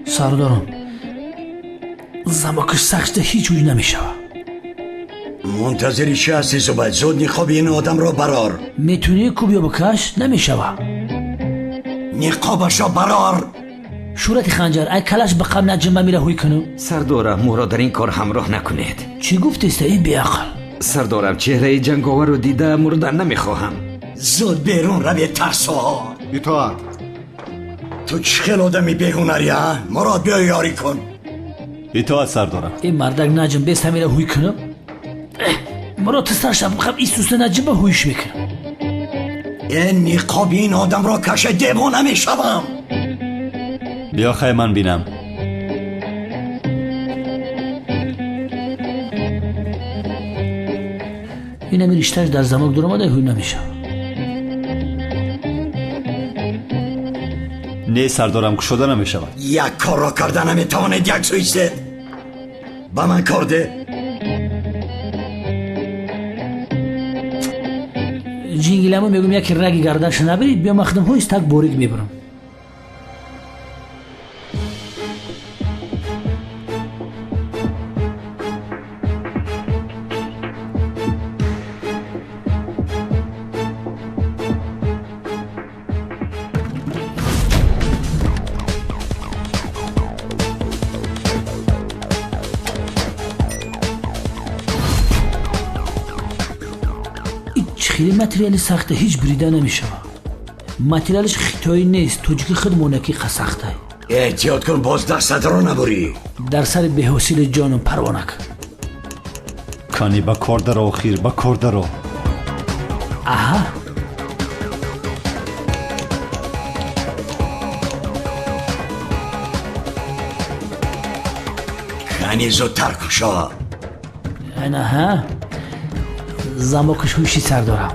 [SPEAKER 2] سردارم زماکش سخته هیچ وجه نمیشه.
[SPEAKER 18] منتظری چی هستی زبید؟ زود نقاب این آدم را برار.
[SPEAKER 2] میتونی کوبیا بکش نمیشه.
[SPEAKER 18] نقابش را برار.
[SPEAKER 2] شورت خنجر ای کلش به قبل نجمه میره هوی کنم.
[SPEAKER 19] سردارم مورا در این کار همراه نکنید.
[SPEAKER 2] چی گفتیست ای بیعقل؟
[SPEAKER 19] سردارم چهره جنگاور رو دیده مردن نمیخواهم.
[SPEAKER 18] زود بیرون روی ترسا.
[SPEAKER 8] اطاعت.
[SPEAKER 18] تو چه خیل آدمی بیهونری ها؟ مراد بیا یاری کن.
[SPEAKER 10] اطاعت سردارم.
[SPEAKER 2] این مردک نجم بیست همیره هوی کنم. مراد تسترشم بخوام ایستوسته نجم به هویش میکنم.
[SPEAKER 18] این نقاب این آدم را کشه دیوانه میشوم.
[SPEAKER 10] بیا خیلی من بینم.
[SPEAKER 2] این همی رشتهش در زماک در آمده هوی نمیشه.
[SPEAKER 10] نه سردارم کشوده نمیشود.
[SPEAKER 18] یک کار را کرده نمیتوانید یک سویسته. با من کار ده.
[SPEAKER 2] جینگیلمو میگم یکی رگی گردنش نبرید بیا مخدم هایست تک بوریگ میبرم. خیلی متریالی سخته هیچ بریده نمیشه. متریالش خیتایی نیست توجیکی خود مونکی سخته.
[SPEAKER 18] احتیاط کن باز دستت را نبری.
[SPEAKER 2] در سر بهوسیل جانم پروانه کن.
[SPEAKER 10] کانی با کار درو خیر با کار درو.
[SPEAKER 2] آها
[SPEAKER 18] کانی زودتر کشا.
[SPEAKER 2] اینا ها زماکش هوشی سردارم.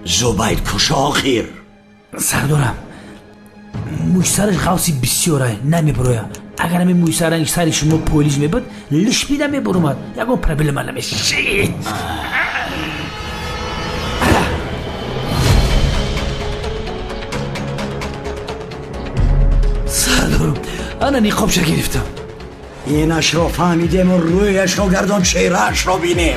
[SPEAKER 18] زبید کشا آخیر.
[SPEAKER 2] سردارم موش سرش غوصی بسیاره نمیبروه. اگر همی موش سرنگ سری شما پولیج میبود لش بیده میبرومد. یکم پربیل من نمیشه. شیت سردارم انا نقابش را گرفتم.
[SPEAKER 18] اینش را فهمیدیم و رویش را گردان چهرهش را بینیم.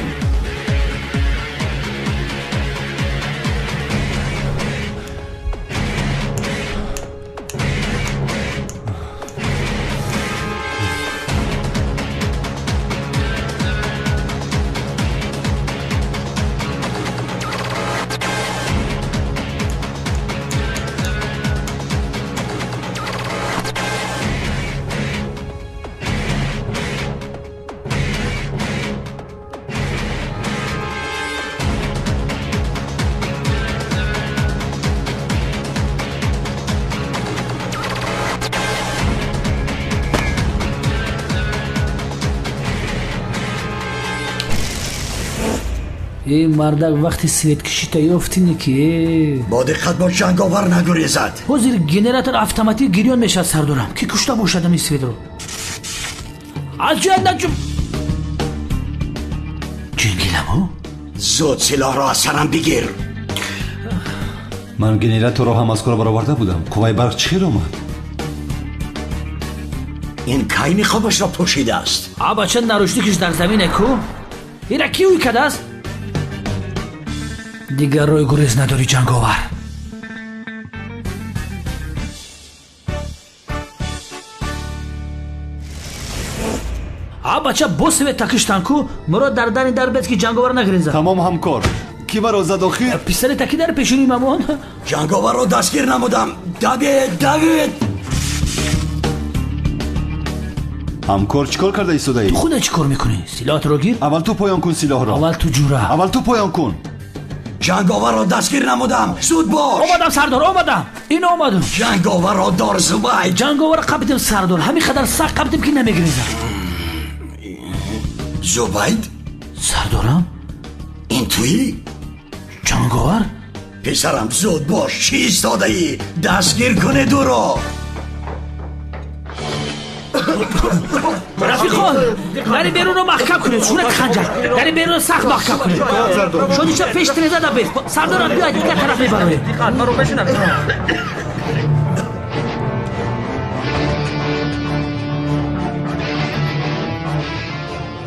[SPEAKER 2] این مردک وقتی سویت کشیتا یافتینی که
[SPEAKER 18] با دقت باش جنگاور نگریزد.
[SPEAKER 2] حاضر گنراتور اتوماتیک گریان میشه سردارم کی کشته باشد این سویت رو از جای نجم جنگیلمو
[SPEAKER 18] زود سلاح را از سرم بگیر.
[SPEAKER 10] من گنراتور را هم از کار برآورده بودم. قوای برق چی آمد؟
[SPEAKER 18] این کی نقابش را پوشیده است؟
[SPEAKER 2] بچه نروشتی کش در زمینه کو ایره کی اوی کده است؟ دیگر روی گریز نداری جنگاور. بچه بوس به تکشتن کو مرا در بیت که جنگاور نگریزه.
[SPEAKER 10] تمام همکار کی مرا زد آخیر؟
[SPEAKER 2] پیسر تکی در پیشونی مامان.
[SPEAKER 18] جنگاور را دستگیر نمودم. دوید
[SPEAKER 10] همکار چیکار کرده ایستاده ای؟
[SPEAKER 2] تو خودت چیکار میکنی؟ سلاحت رو گیر.
[SPEAKER 10] اول تو پایان کن سلاح را.
[SPEAKER 2] اول تو جوره.
[SPEAKER 10] اول تو پایان کن.
[SPEAKER 18] جنگاور را دستگیر نمودم. زود باش.
[SPEAKER 2] آمدم سردار آمدم. این آمدم.
[SPEAKER 18] جنگاور را دار زباید.
[SPEAKER 2] جنگاور قبیدم سردار. همین خدر سخت قبیدم که نمیگریزه.
[SPEAKER 18] زباید؟
[SPEAKER 2] سردارم؟
[SPEAKER 18] این تویی؟
[SPEAKER 2] جنگاور؟
[SPEAKER 18] پسرم زود باش. چی ایستاده ای؟ دستگیر کنه دو را.
[SPEAKER 2] رفیقان داری بیرون رو محکم کنید. شورت خنجر داری بیرون رو سخت محکم کنید. شدیشه پیش تنیزه دا بیست. سردارم بیاید دیگر طرف میبروید.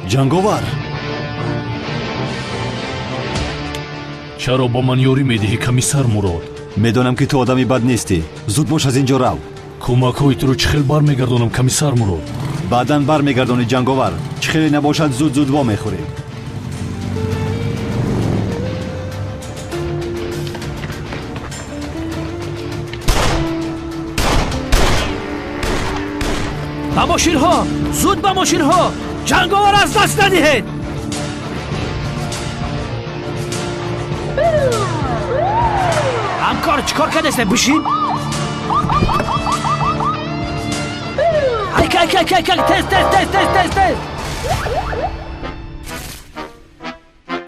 [SPEAKER 10] جنگاور
[SPEAKER 20] چرا با من یاری میدهی کمیسر مراد؟
[SPEAKER 10] میدونم که تو آدمی بد نیستی. زود باش از اینجا رو.
[SPEAKER 20] کمک‌های تو رو چه خیلی برمیگردونم کمیسر مراد.
[SPEAKER 10] بعداً برمیگردونی جنگاور. چه خیلی نباشد زود وا میخوری.
[SPEAKER 2] با ماشین‌ها زود با ماشین‌ها جنگاور از دست ندهید. همکار چیکار کرده است بشین. تست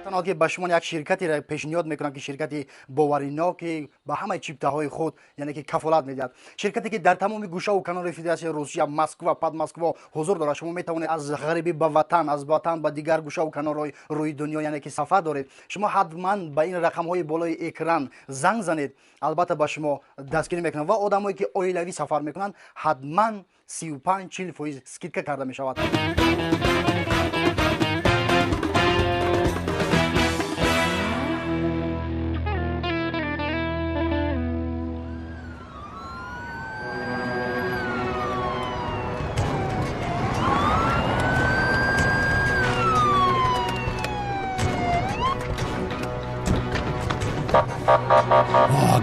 [SPEAKER 9] تنها که به شما یک شرکتی را پیشنهاد میکنم که شرکتی باورینا که به همه چیپته‌های خود یعنی که کفالت میدهد. شرکتی که در تمام گوشه و کنار فدراسیون روسیه مسکو پد مسکو حضور دارد. شما میتوانید از غریبی به وطن از وطن به دیگر گوشه و کنارهای روی دنیا یعنی که سفر دارید. شما حتما به این رقم‌های بالای اکران زنگ زنید. البته به شما دستگیری میکنن و آدمایی که اویلوی سفر میکنن حتما 35-40% اسکیدکا کرده میشود.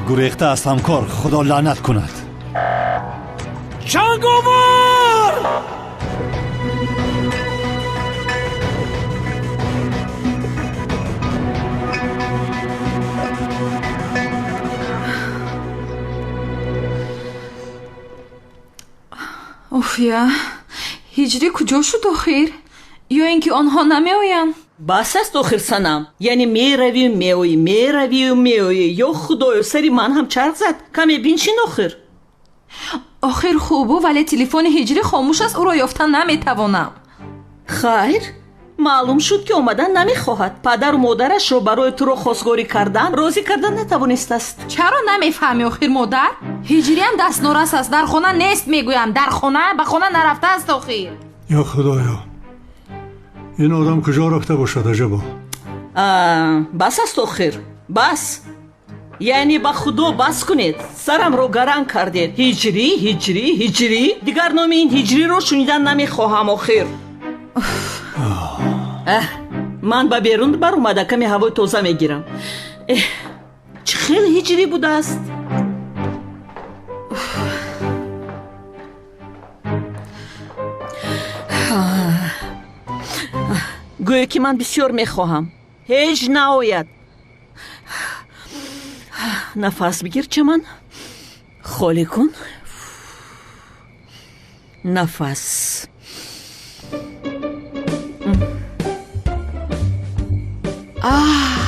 [SPEAKER 10] گریخته است همکار. خدا لعنت کند.
[SPEAKER 2] جنگاور!
[SPEAKER 3] اوفیا هجری کجا شد آخر؟ یا اینکه آنها نمیآیند؟
[SPEAKER 15] بس است آخر سنم. یعنی میروی و میایی یا خدایا سری من هم چرخ زد. کمی بینشین
[SPEAKER 3] آخر خوبه ولی تلفن هجری خاموش است. او را یافتن نمیتوانم.
[SPEAKER 15] خیر معلوم شد که اومدن نمیخواهد. پدر و مادرش رو برای تو رو خواستگاری کردن راضی کردن نتوانست است.
[SPEAKER 3] چرا نمیفهمی آخر مادر؟ هجری هم دست نورس است. در خانه نیست میگویم. در خانه به خانه نرفته است آخر.
[SPEAKER 8] یا خدایا این آدم کجا رفته باشد عجبا.
[SPEAKER 15] بس است آخر بس. یعنی با خدا بس کنید. سرم رو گرم کردید. هجری دیگر نام این هجری رو شنیدن نمیخواهم آخر. من با بیرون بر اومده کمی هوای تازه میگیرم. چه خیلی هجری بوده است. گویا که من بسیار میخواهم. هیچ ناید. نفس بگیر چمن. خالی کن. نفس.
[SPEAKER 3] آه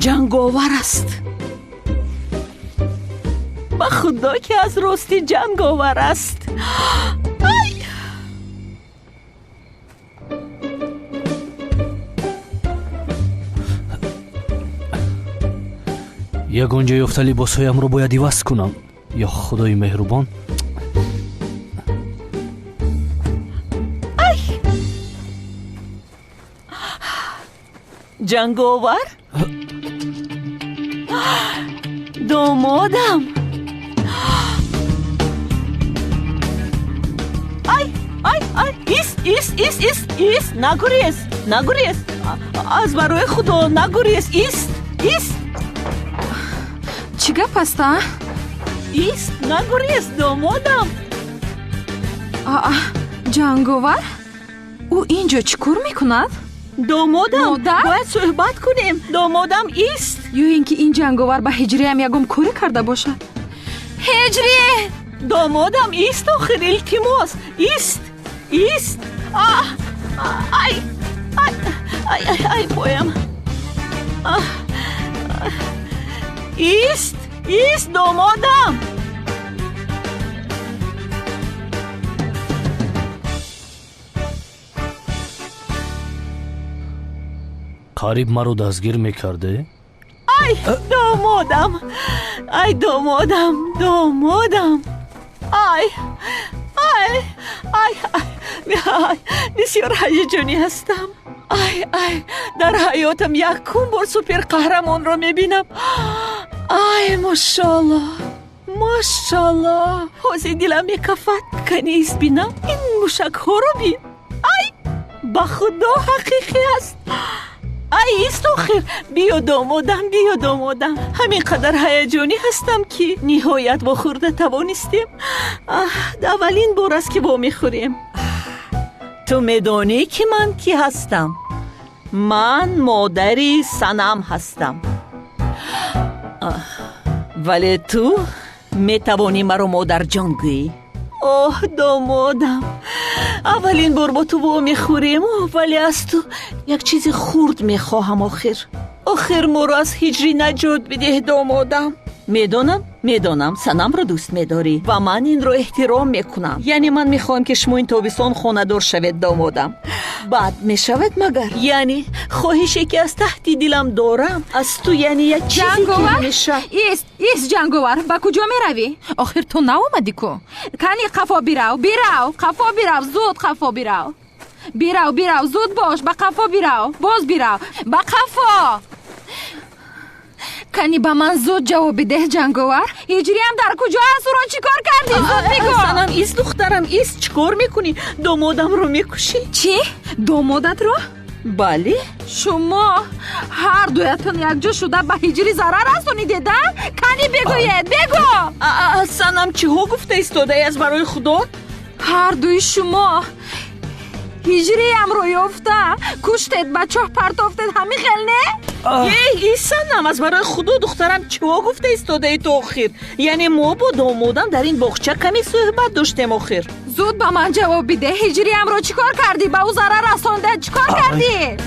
[SPEAKER 15] جنگاور است. با خدا که از راستی جنگاور است.
[SPEAKER 20] ягон ҷо ёфта либосҳоямро бояд иваз кунам. ё худои меҳрубон.
[SPEAKER 15] جنگاور دامادم. ایست نگریز از برای خدا نگریز. ایست
[SPEAKER 3] چی گپ است؟
[SPEAKER 15] ایست نگریز دامادم.
[SPEAKER 3] جنگاور او اینجا چیکار میکند؟
[SPEAKER 15] دامادم باید صحبت کنیم. دامادم ایست.
[SPEAKER 3] یا اینکه این جنگاور به هجری هم یکم کاری کرده باشد. هجری
[SPEAKER 15] دامادم ایست آخر التماس. ایست ای پایم. ایست دامادم.
[SPEAKER 20] қариб маро дастгир мекарде?
[SPEAKER 15] ای دامادم. بسیار هیجانی هستم. در حیاتم یکم بار سوپر قهرمان را میبینم. ماشاءالله حوزی دلم میکفت. کنیست بینم این موشک ها رو بین. با خدا حقیقی است. ایست آخر. بیا دامادم. همین قدر هیجانی هستم که نهایت با خورده توانستیم. اولین بار است که با میخوریم. تو میدانی که من کی هستم؟ من مادری صنم هستم. ولی تو میتوانی مرا مادر جان گویی. اوه دامادم، اولین بار با تو با میخوریم، ولی از تو یک چیز خورد میخواهم. آخر ما رو از هجری نجات بده دامادم. میدانم صنم رو دوست میداری و من این رو احترام میکنم. یعنی من میخوام که شما این تابستان خانه دار شوید دامادم. بعد میشود مگر؟ یعنی خواهشی که از ته دلم دارم از تو، یعنی یک چیزی که میشه.
[SPEAKER 3] ایست جنگاور، با کجا میروی؟ آخر تو ناومدی کو؟ کنی قفا بیراو زود قفا بیراو زود باش، با قفا بیراو، باز بیراو با قفا. کنی با من زود جواب بده جنگاور. هجری هم در کجا هست؟ رو چی کار کردی؟ زود بگو.
[SPEAKER 15] سنم ایست دخترم، ایست. چیکار میکنی؟ دامادم رو میکشی.
[SPEAKER 3] چی؟ دامادت رو؟
[SPEAKER 15] بله.
[SPEAKER 3] شما هر دویتون یک جا شده به هجری ضرر رسونیده ده؟ کنی بگوید، بگو.
[SPEAKER 15] سنم چی ها گفته ایستاده از برای خدا؟
[SPEAKER 3] هر دوی شما هجری هم رو یافته کشتید، بچه پرتافتید، همین خیل نه؟
[SPEAKER 15] ای سنم از برای خدا دخترم چی ها گفته ایستاده ای تو آخر؟ یعنی ما با دامادم در این باغچه کمی صحبت داشتیم آخر.
[SPEAKER 3] زود با من جواب بده. هجری هم رو چیکار کردی؟ با او ضرر رسانده چیکار کردی؟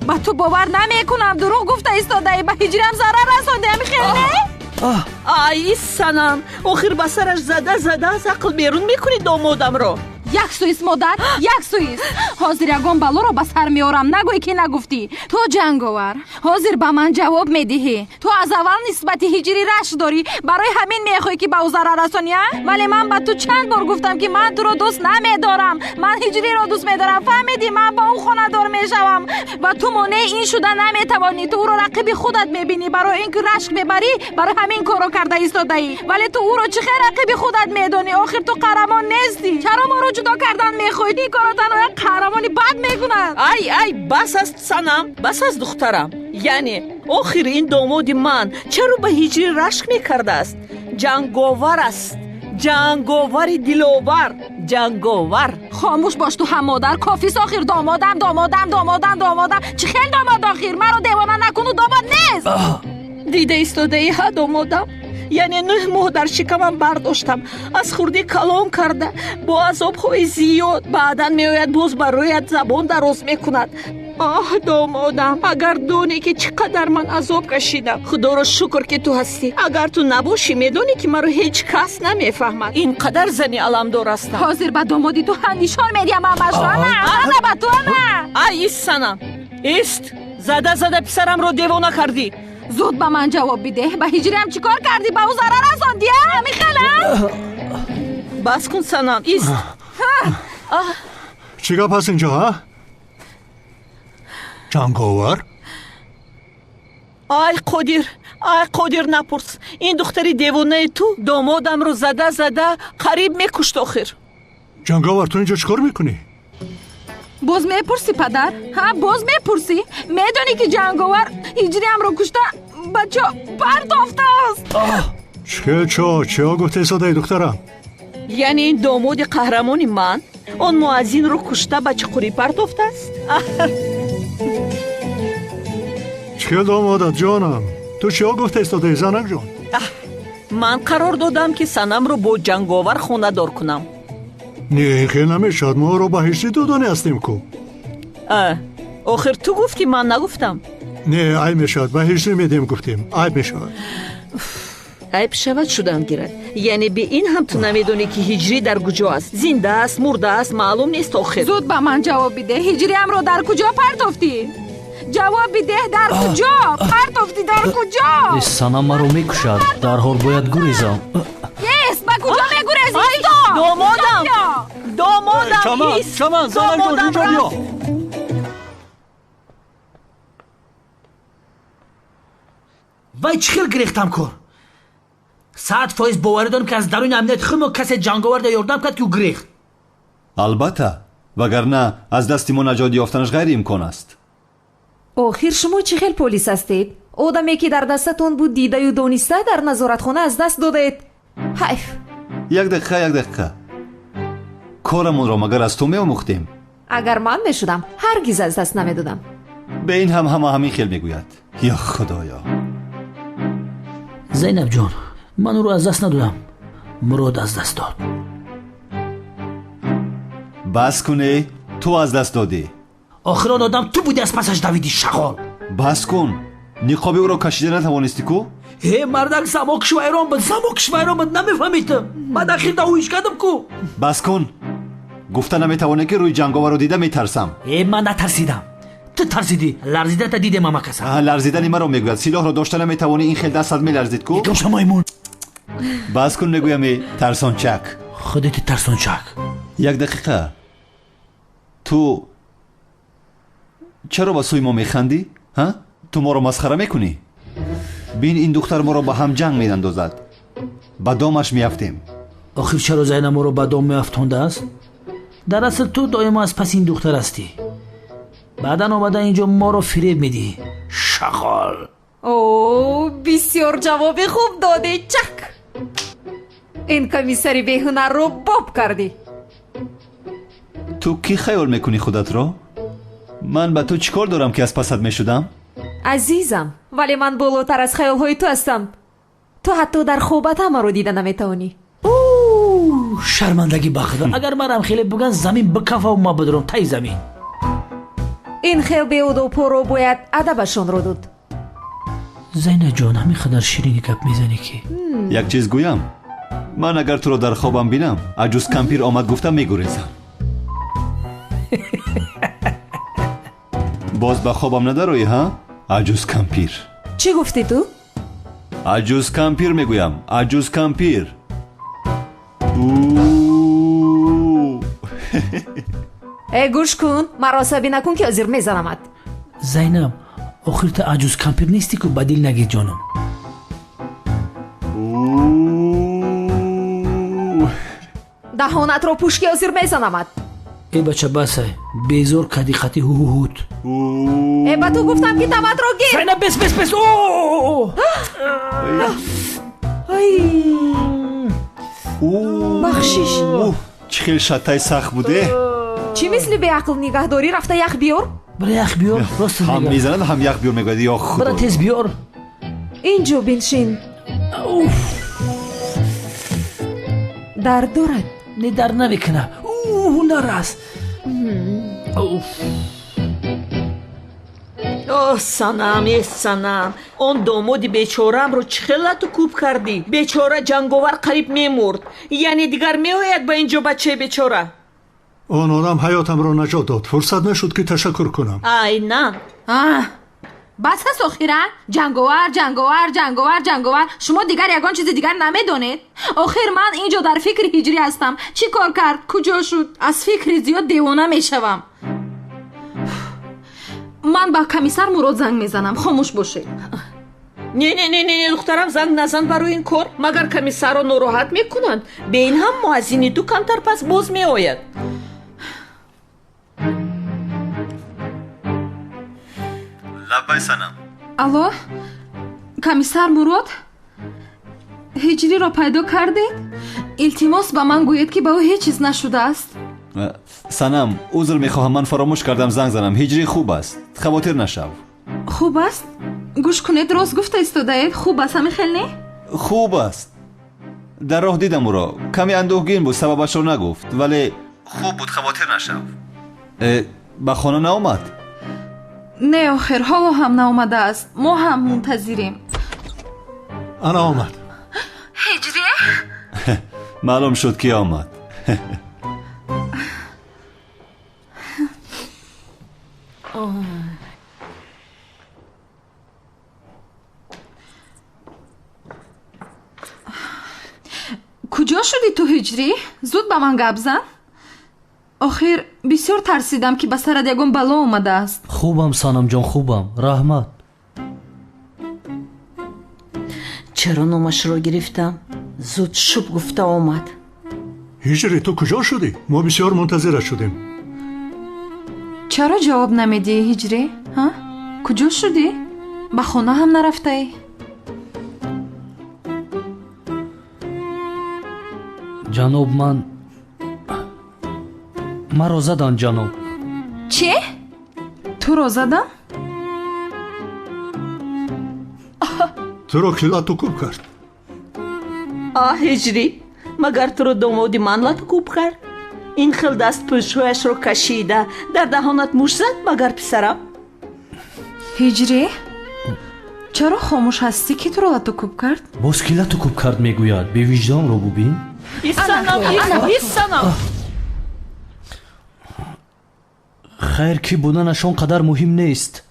[SPEAKER 3] با تو باور نمیکنم، دروغ گفته ایستاده ای، با هجری هم ضرر رسانده، همین خیل نه؟
[SPEAKER 15] ای سنم آخر به سرش زده از عقل بیرون میکنی دامادم رو.
[SPEAKER 3] یک سویست مادر، یک سویست. حاضر یگان بلا رو به سر میارم، نگوی که نگفتی. تو جنگاور حاضر به من جواب میدهی؟ تو از اول نسبت هجری رشک داری، برای همین میخوای که به او ضرر رسانی؟ ولی من به تو چند بار گفتم که من تو رو دوست نمیدارم، من هجری رو دوست میدارم. فهمیدی من با اون خانه دار میشوم و تو مانع این شده نمیتوانی. تو او رو رقیب خودت میبینی، برای اینکه رشک ببری برای همین کارو کرده ایستاده ای. ولی تو او رو چه خیر رقیب خودت میدونی؟ آخر تو قهرمان نیستی. چرا ما رو جدا کردن میخوای؟ این کارو تنها یک قهرمانی بد میکنن.
[SPEAKER 15] ای بس است سنم، بس است دخترم. یعنی آخر این داماد من چرا به هجری رشک میکرده است؟ جنگاور است، جنگاور دلاور، جنگاور.
[SPEAKER 3] خاموش باش تو هم مادر. کافی است آخر. دامادم چه خیلی داماد آخر. مرا دیوانه نکنو، داماد نیست.
[SPEAKER 15] دیده ایستاده ای ها دامادم؟ یعنی 9 ماه در شکمم برداشتم، از خوردی کلام کرده، با عذاب‌های زیاد بعداً میآید باز برایت زبان دراز میکند. آه دامادم، اگر دونی که چقدر من عذاب کشیدم. خدا رو شکر که تو هستی. اگر تو نباشی میدونی که من رو هیچ کس نمیفهمد. اینقدر زنی علمدار هستم.
[SPEAKER 13] حاضر به دامادی تو نشان میدیم اما نه به تو نه.
[SPEAKER 15] ای سنم است زده پسرم رو دیوانه کردی.
[SPEAKER 13] زود به من جواب بده. به هجری هم چیکار کردی؟ به او ضرر رساندی؟ میخلم
[SPEAKER 15] بس کن سنم است.
[SPEAKER 8] چی گپ هست اینجا ها؟ جنگاور؟
[SPEAKER 15] ای قدیر نپرس. این دختری دیوانه تو دامادم رو زده قریب میکشت آخر.
[SPEAKER 8] جنگاور تو اینجا چیکار میکنی؟
[SPEAKER 13] باز میپرسی پدر؟ باز میپرسی؟ میدونی که جنگاور هجری هم رو کشته بچه پرتافته است.
[SPEAKER 8] چه گفته ایستاده دخترم؟
[SPEAKER 15] یعنی این داماد قهرمانی من اون موازین رو کشته بچه قوری پرتافته است؟
[SPEAKER 8] چه دامادت جانم؟ تو چه گفته ایستاده زنک جان؟
[SPEAKER 15] من قرار دادم که سنم رو با جنگاور خونه دار کنم.
[SPEAKER 8] نه خیلی نمیشد، ما رو به هیچی دودانی هستیم کو.
[SPEAKER 15] آخر تو گفتی من نگفتم.
[SPEAKER 8] نه عیب میشد، به هیچ نمیدیم گفتیم عیب میشد.
[SPEAKER 15] عیب شود شدن گیرد. یعنی به این هم تو نمیدونی که هجری در کجا است؟ زنده است مرده است معلوم نیست. آخر
[SPEAKER 13] زود به من جواب بده. هجری هم رو در کجا پرتافتی؟ جواب بده. در کجا پرتافتی؟ در کجا؟
[SPEAKER 12] سنم مرا میکشد، در حال باید گریزم.
[SPEAKER 13] به کجا میگریزی؟
[SPEAKER 15] دامادم
[SPEAKER 12] چمان زنک جان اینجا بیا.
[SPEAKER 7] وای چخیل گریختم کن. 100% باور دارم که از درون امنیت خودم کسی جنگاور دا یاردم کرد که گریخت.
[SPEAKER 10] البته وگرنه از دست ما نجات یافتنش غیر امکان است.
[SPEAKER 21] آخر شما چه خیل پلیس هستید؟ آدمی که در دستتون بود دیده و دانسته در نظارتخانه از دست دادید. حیف.
[SPEAKER 10] یک دقیقه کارمون را مگر از تو می‌آموختیم؟
[SPEAKER 21] اگر من میشدم هرگز از دست نمیدادم.
[SPEAKER 10] به این هم همین خیل میگوید. یا خدایا.
[SPEAKER 7] زینب جان من رو از دست ندادم، مراد از دست داد.
[SPEAKER 10] بس کنی تو از دست دادی.
[SPEAKER 7] آخران آدم تو بودی از پسش دویدی شغال.
[SPEAKER 10] بس کن. نقابی او را کشیده نتوانستی کو؟
[SPEAKER 7] مردک زماک شویران بود نمیفهمیدم. بعد اخیر داویش کردم کو.
[SPEAKER 10] بس کن. گفته نمیتوانه که روی جنگاور رو دیده میترسم.
[SPEAKER 7] من نترسیدم. تو ترسیدی. لرزیده تا دیده ماما کسا.
[SPEAKER 10] لرزیدنی مرا میگوید. سلاح را داشته نمیتوانی این خیل دستت میلرزید کو؟
[SPEAKER 7] گم شما ایمون.
[SPEAKER 10] بس کن میگویم ترسانچک.
[SPEAKER 7] خودت ترسانچک.
[SPEAKER 10] یک دقیقه. تو چرا با سوی ما میخندی؟ تو ما رو مسخره میکنی؟ بین این دختر ما رو با هم جنگ میاندازد. با دامش میافتیم.
[SPEAKER 7] آخر چرا زینب ما رو با دام میافتونده است؟ در اصل تو دائما از پس این دختر هستی. بعدن آمده اینجا ما رو فریب میدی. شغال.
[SPEAKER 21] بسیار جواب خوب داده چک. این کمیسری بیهنر رو باب کردی.
[SPEAKER 10] تو کی خیال میکنی خودت رو؟ من به تو چیکار دارم که از پست میشدم؟
[SPEAKER 21] عزیزم ولی من بالاتر از خیال های تو هستم. تو حتی در خوابت هم رو دیده نمیتوانی.
[SPEAKER 7] شرمندگی بخدا. اگر منم خیلی بگن زمین بکفه و ما بدرم تای زمین.
[SPEAKER 21] این خیل بیود و پرو باید ادبشون رو دود.
[SPEAKER 7] زینب جان همین خدر شیرینی گپ میزنی که
[SPEAKER 10] یک چیز گویم. من اگر تو رو در خوابم بینم عجوز کمپیر آمد گفتم میگریزم. باز به خوابم نداروی ها؟ عجوز کمپیر.
[SPEAKER 21] چی گفتی تو؟
[SPEAKER 10] عجوز کمپیر میگویم. عجوز کمپیر.
[SPEAKER 21] گوش کن مرا عصبی نکن که ازیر میزنمت.
[SPEAKER 7] زینب آخر تا عجوز کمپیر نیستی که بدیل نگی جانم.
[SPEAKER 21] دهانت رو پوشکی ازیر میزنمت.
[SPEAKER 7] ای بچه بسه بیزور کدی خطی هوت.
[SPEAKER 21] ای با تو گفتم که تمت رو گیر.
[SPEAKER 7] زینب بس
[SPEAKER 21] بخشیش.
[SPEAKER 10] چخیل شتای سخت بوده.
[SPEAKER 21] چی مثلی به عقل نگهداری رفته یخ بیار؟
[SPEAKER 7] برای یخ بیار راست
[SPEAKER 10] هم میزند هم یخ بیار میگوید. یا خدا
[SPEAKER 7] برای تیز بیار.
[SPEAKER 21] اینجا بنشین. درد دارد؟
[SPEAKER 7] نه درد نمیکنه. هنر است.
[SPEAKER 15] اوه سنم ای سنم اون دامادی بیچارم رو چه خیلت کوب کردی. بیچاره جنگاور قریب میمرد، یعنی دیگر میآید با اینجا بچه بیچاره.
[SPEAKER 8] اون آدم حیاتم رو نجات داد، فرصت نشد که تشکر کنم.
[SPEAKER 15] ای نه
[SPEAKER 13] بس هست آخیرا جنگاور جنگاور جنگاور جنگاور. شما دیگر یگان چیز دیگر نمیدونید؟ آخر من اینجا در فکر هجری هستم. چی کار کرد؟ کجا شد؟ از فکر زیاد دیوانه میشوم. من با کمیسر مراد زنگ میزنم. خاموش باشه.
[SPEAKER 15] نه نه نه نه دخترم زنگ نزن برای این کار، مگر کمیسر رو ناراحت میکنند. به این هم موازینی تو کمتر پس باز میآید.
[SPEAKER 10] لبای سنم.
[SPEAKER 13] الو کمیسر مراد، هجری را پیدا کردید؟ التماس به من گویید که به او هیچ چیز نشده است.
[SPEAKER 10] سنم عذر میخواهم، من فراموش کردم زنگ زنم. هجری خوب است، خواطر نشو.
[SPEAKER 13] خوب است؟ گوش کنید، راست گفته ایستاده. خوب است همین خیلی؟
[SPEAKER 10] خوب است. در راه دیدم او را، کمی اندوهگین بود، سببش را نگفت، ولی خوب بود، خواطر نشو. به خانه نآمد؟
[SPEAKER 13] نه آخر حالا هم نآمده است. ما هم منتظریم.
[SPEAKER 8] انا آمد.
[SPEAKER 13] هجری؟
[SPEAKER 10] معلوم شد که آمد.
[SPEAKER 13] کجا شدی تو هجری؟ زود به من گپ زن. آخر بسیار ترسیدم که به سرت یگان بلا اومده است.
[SPEAKER 7] خوبم سانم جان، خوبم. رحمت.
[SPEAKER 15] چرا نامش را گرفتم؟ زود شب گفته آمد.
[SPEAKER 8] هجری تو کجا شدی؟ ما بسیار منتظر شدیم.
[SPEAKER 13] چرا جواب نمیدی هجری؟ ها؟ کجا شدی؟ به خانه هم نرفته ای؟
[SPEAKER 7] جناب من رو زدن جناب.
[SPEAKER 13] چی؟ تو رو زدن؟
[SPEAKER 8] تو رو کی لاتو کوب کرد؟
[SPEAKER 15] هجری مگر تو رو دامادی من لاتو کوب کرد؟ این خیل دست پشویش رو کشیده در دهانت موش زد مگر پسرم؟
[SPEAKER 13] هجری چرا خاموش هستی؟ که تو رو لاتو کوب کرد؟
[SPEAKER 7] باز کی لاتو کوب کرد میگوید؟ به وجدان رو ببین.
[SPEAKER 15] ایستانم.
[SPEAKER 7] خیر کی بودنش آنقدر مهم نیست،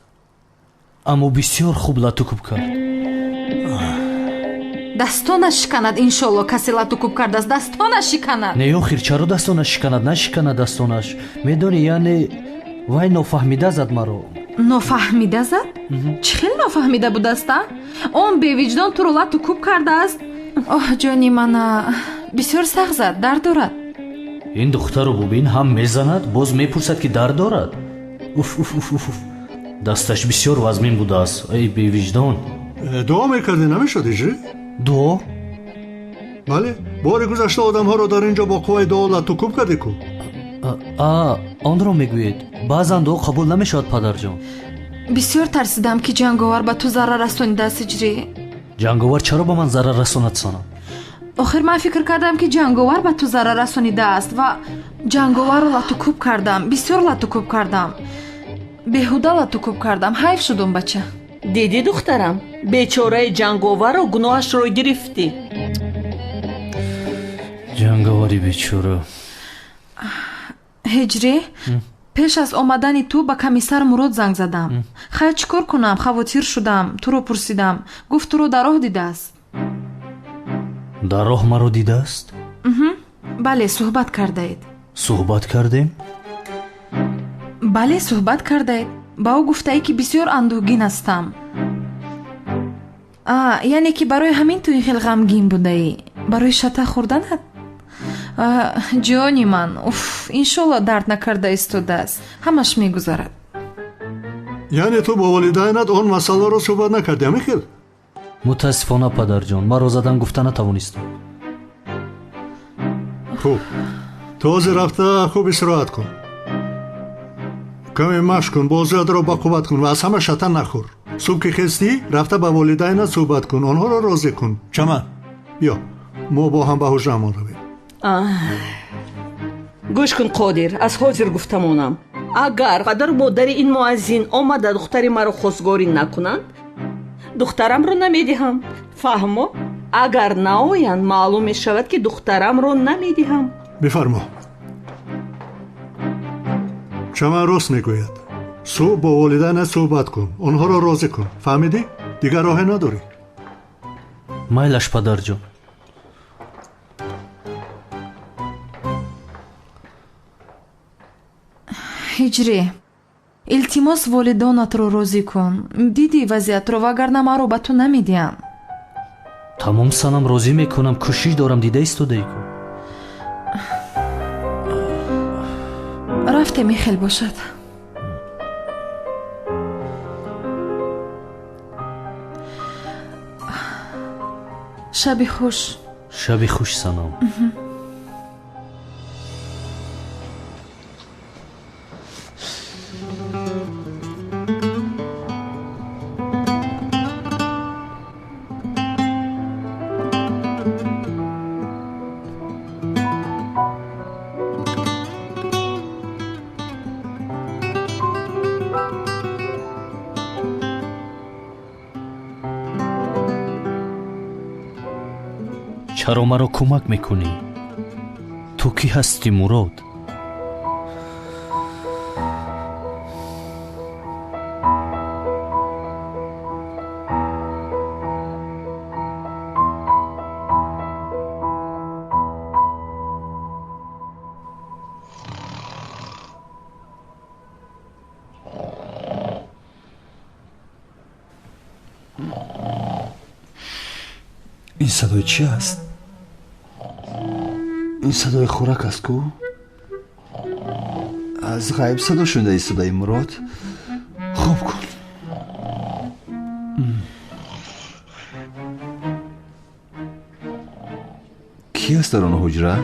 [SPEAKER 7] اما بسیار خوب لاتو کوب کرد.
[SPEAKER 13] دستانش شکند. انشالله کسی لاتو کوب کرده است. دستانش شکند.
[SPEAKER 7] نه آخر چرا دستانش شکند؟ نشکند دستانش. میدونی یعنی وای نفهمیده زد مرا.
[SPEAKER 13] نفهمیده زد؟ چه خیلی نفهمیده بود است؟ اون به وجدان تو رو لاتو کوب کرده است. آه جانی من بسیار سخت زد. درد دارد.
[SPEAKER 7] این دختر رو ببین، هم میزند باز میپرسد که درد دارد. اوف اوف اوف اوف. دستش بسیار وزمین بوده است. ای بی وجدان.
[SPEAKER 8] دعا میکردی نمیشد هجری؟
[SPEAKER 7] دعا؟
[SPEAKER 8] بله، بار گذشته آدم ها رو در اینجا با قوای دعا لاتو کوب کردی کو؟
[SPEAKER 7] آن رو میگوید بعضا دعا قبول نمیشد پدر جان.
[SPEAKER 13] بسیار ترسیدم که جنگاور به تو ضرر رسانیده است هجری.
[SPEAKER 7] جنگاور چرا به من ضرر رساند سانم؟
[SPEAKER 13] آخر من فکر کردم که جنگاور به تو ضرر رسانیده است و جنگاور رو لاتو کوب کردم. بسیار لاتو کوب کردم. بیهوده لاتو کوب کردم. حیف شدم بچه.
[SPEAKER 15] دیدی دخترم؟ بیچاره جنگاور رو گناهش رو گرفتی.
[SPEAKER 7] جنگاوری بیچاره.
[SPEAKER 13] هجری پیش از آمدن تو به کمیسر مراد زنگ زدم. خیر چیکار کنم؟ خواطر شدم. تو رو پرسیدم، گفت تو رو در راه دیده است.
[SPEAKER 7] در راه مرا دیده است؟
[SPEAKER 13] بله صحبت کرده اید.
[SPEAKER 7] صحبت کردیم؟
[SPEAKER 13] بله صحبت کرده اید. با او گفته ای که بسیار اندوهگین هستم. یعنی که برای همین تو این خیلی غمگین بوده ای؟ برای شته خوردنت؟ جانی من، انشالله درد نکرده ایستاده است. همش میگذرد.
[SPEAKER 8] یعنی تو با والدینت اون مسئله رو صحبت نکردی میخیل؟
[SPEAKER 7] متاسفانه پدر جان، مرا زدن گفته نتوانستم.
[SPEAKER 8] خوب، تازه رفته خوب استراحت کن. کمی مشق کن، بازویت رو با قوت کن و از همه شطن نخور. صبح که خستی رفته با والدینت صحبت کن، آنها رو راضی کن. چمن بیا ما با هم به حجره‌مان رویم.
[SPEAKER 15] گوش کن قادر، از حاضر گفتمونم. агар падару модари ин муаззин омада духтари маро хостгорӣ накунанд духтарамро намедиҳам. фаҳмо? агар наоянд маълум мешавад ки духтарамро намедиҳам.
[SPEAKER 8] бифармо. чаман рост мегӯяд. субҳ бо волидайнат суҳбат кун, онҳоро розӣ кун. фаҳмидӣ? дигар роҳе надорӣ.
[SPEAKER 12] майлаш падарҷон.
[SPEAKER 3] ҳиҷрӣ, илтимос волидонатро розӣ кун. диди вазъиятро, вагарна маро ба ту намедиҳам.
[SPEAKER 12] тамом санам розӣ мекунам, кӯшиш дорам, дида истодаику.
[SPEAKER 3] рафте мехел бошад. шаби хуш.
[SPEAKER 12] шаби хуш санам. чаро маро кӯмак мекунӣ? ту кӣ ҳастӣ мурод?
[SPEAKER 10] ин садои чӣ аст? ин садои хӯрак аст ку? аз ғайб садо шунда истодаи мурод? хуб кун. кӣ аст дар он ҳуҷра?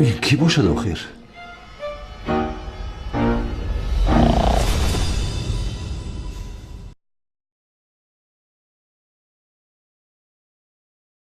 [SPEAKER 10] ин кӣ бошад охир?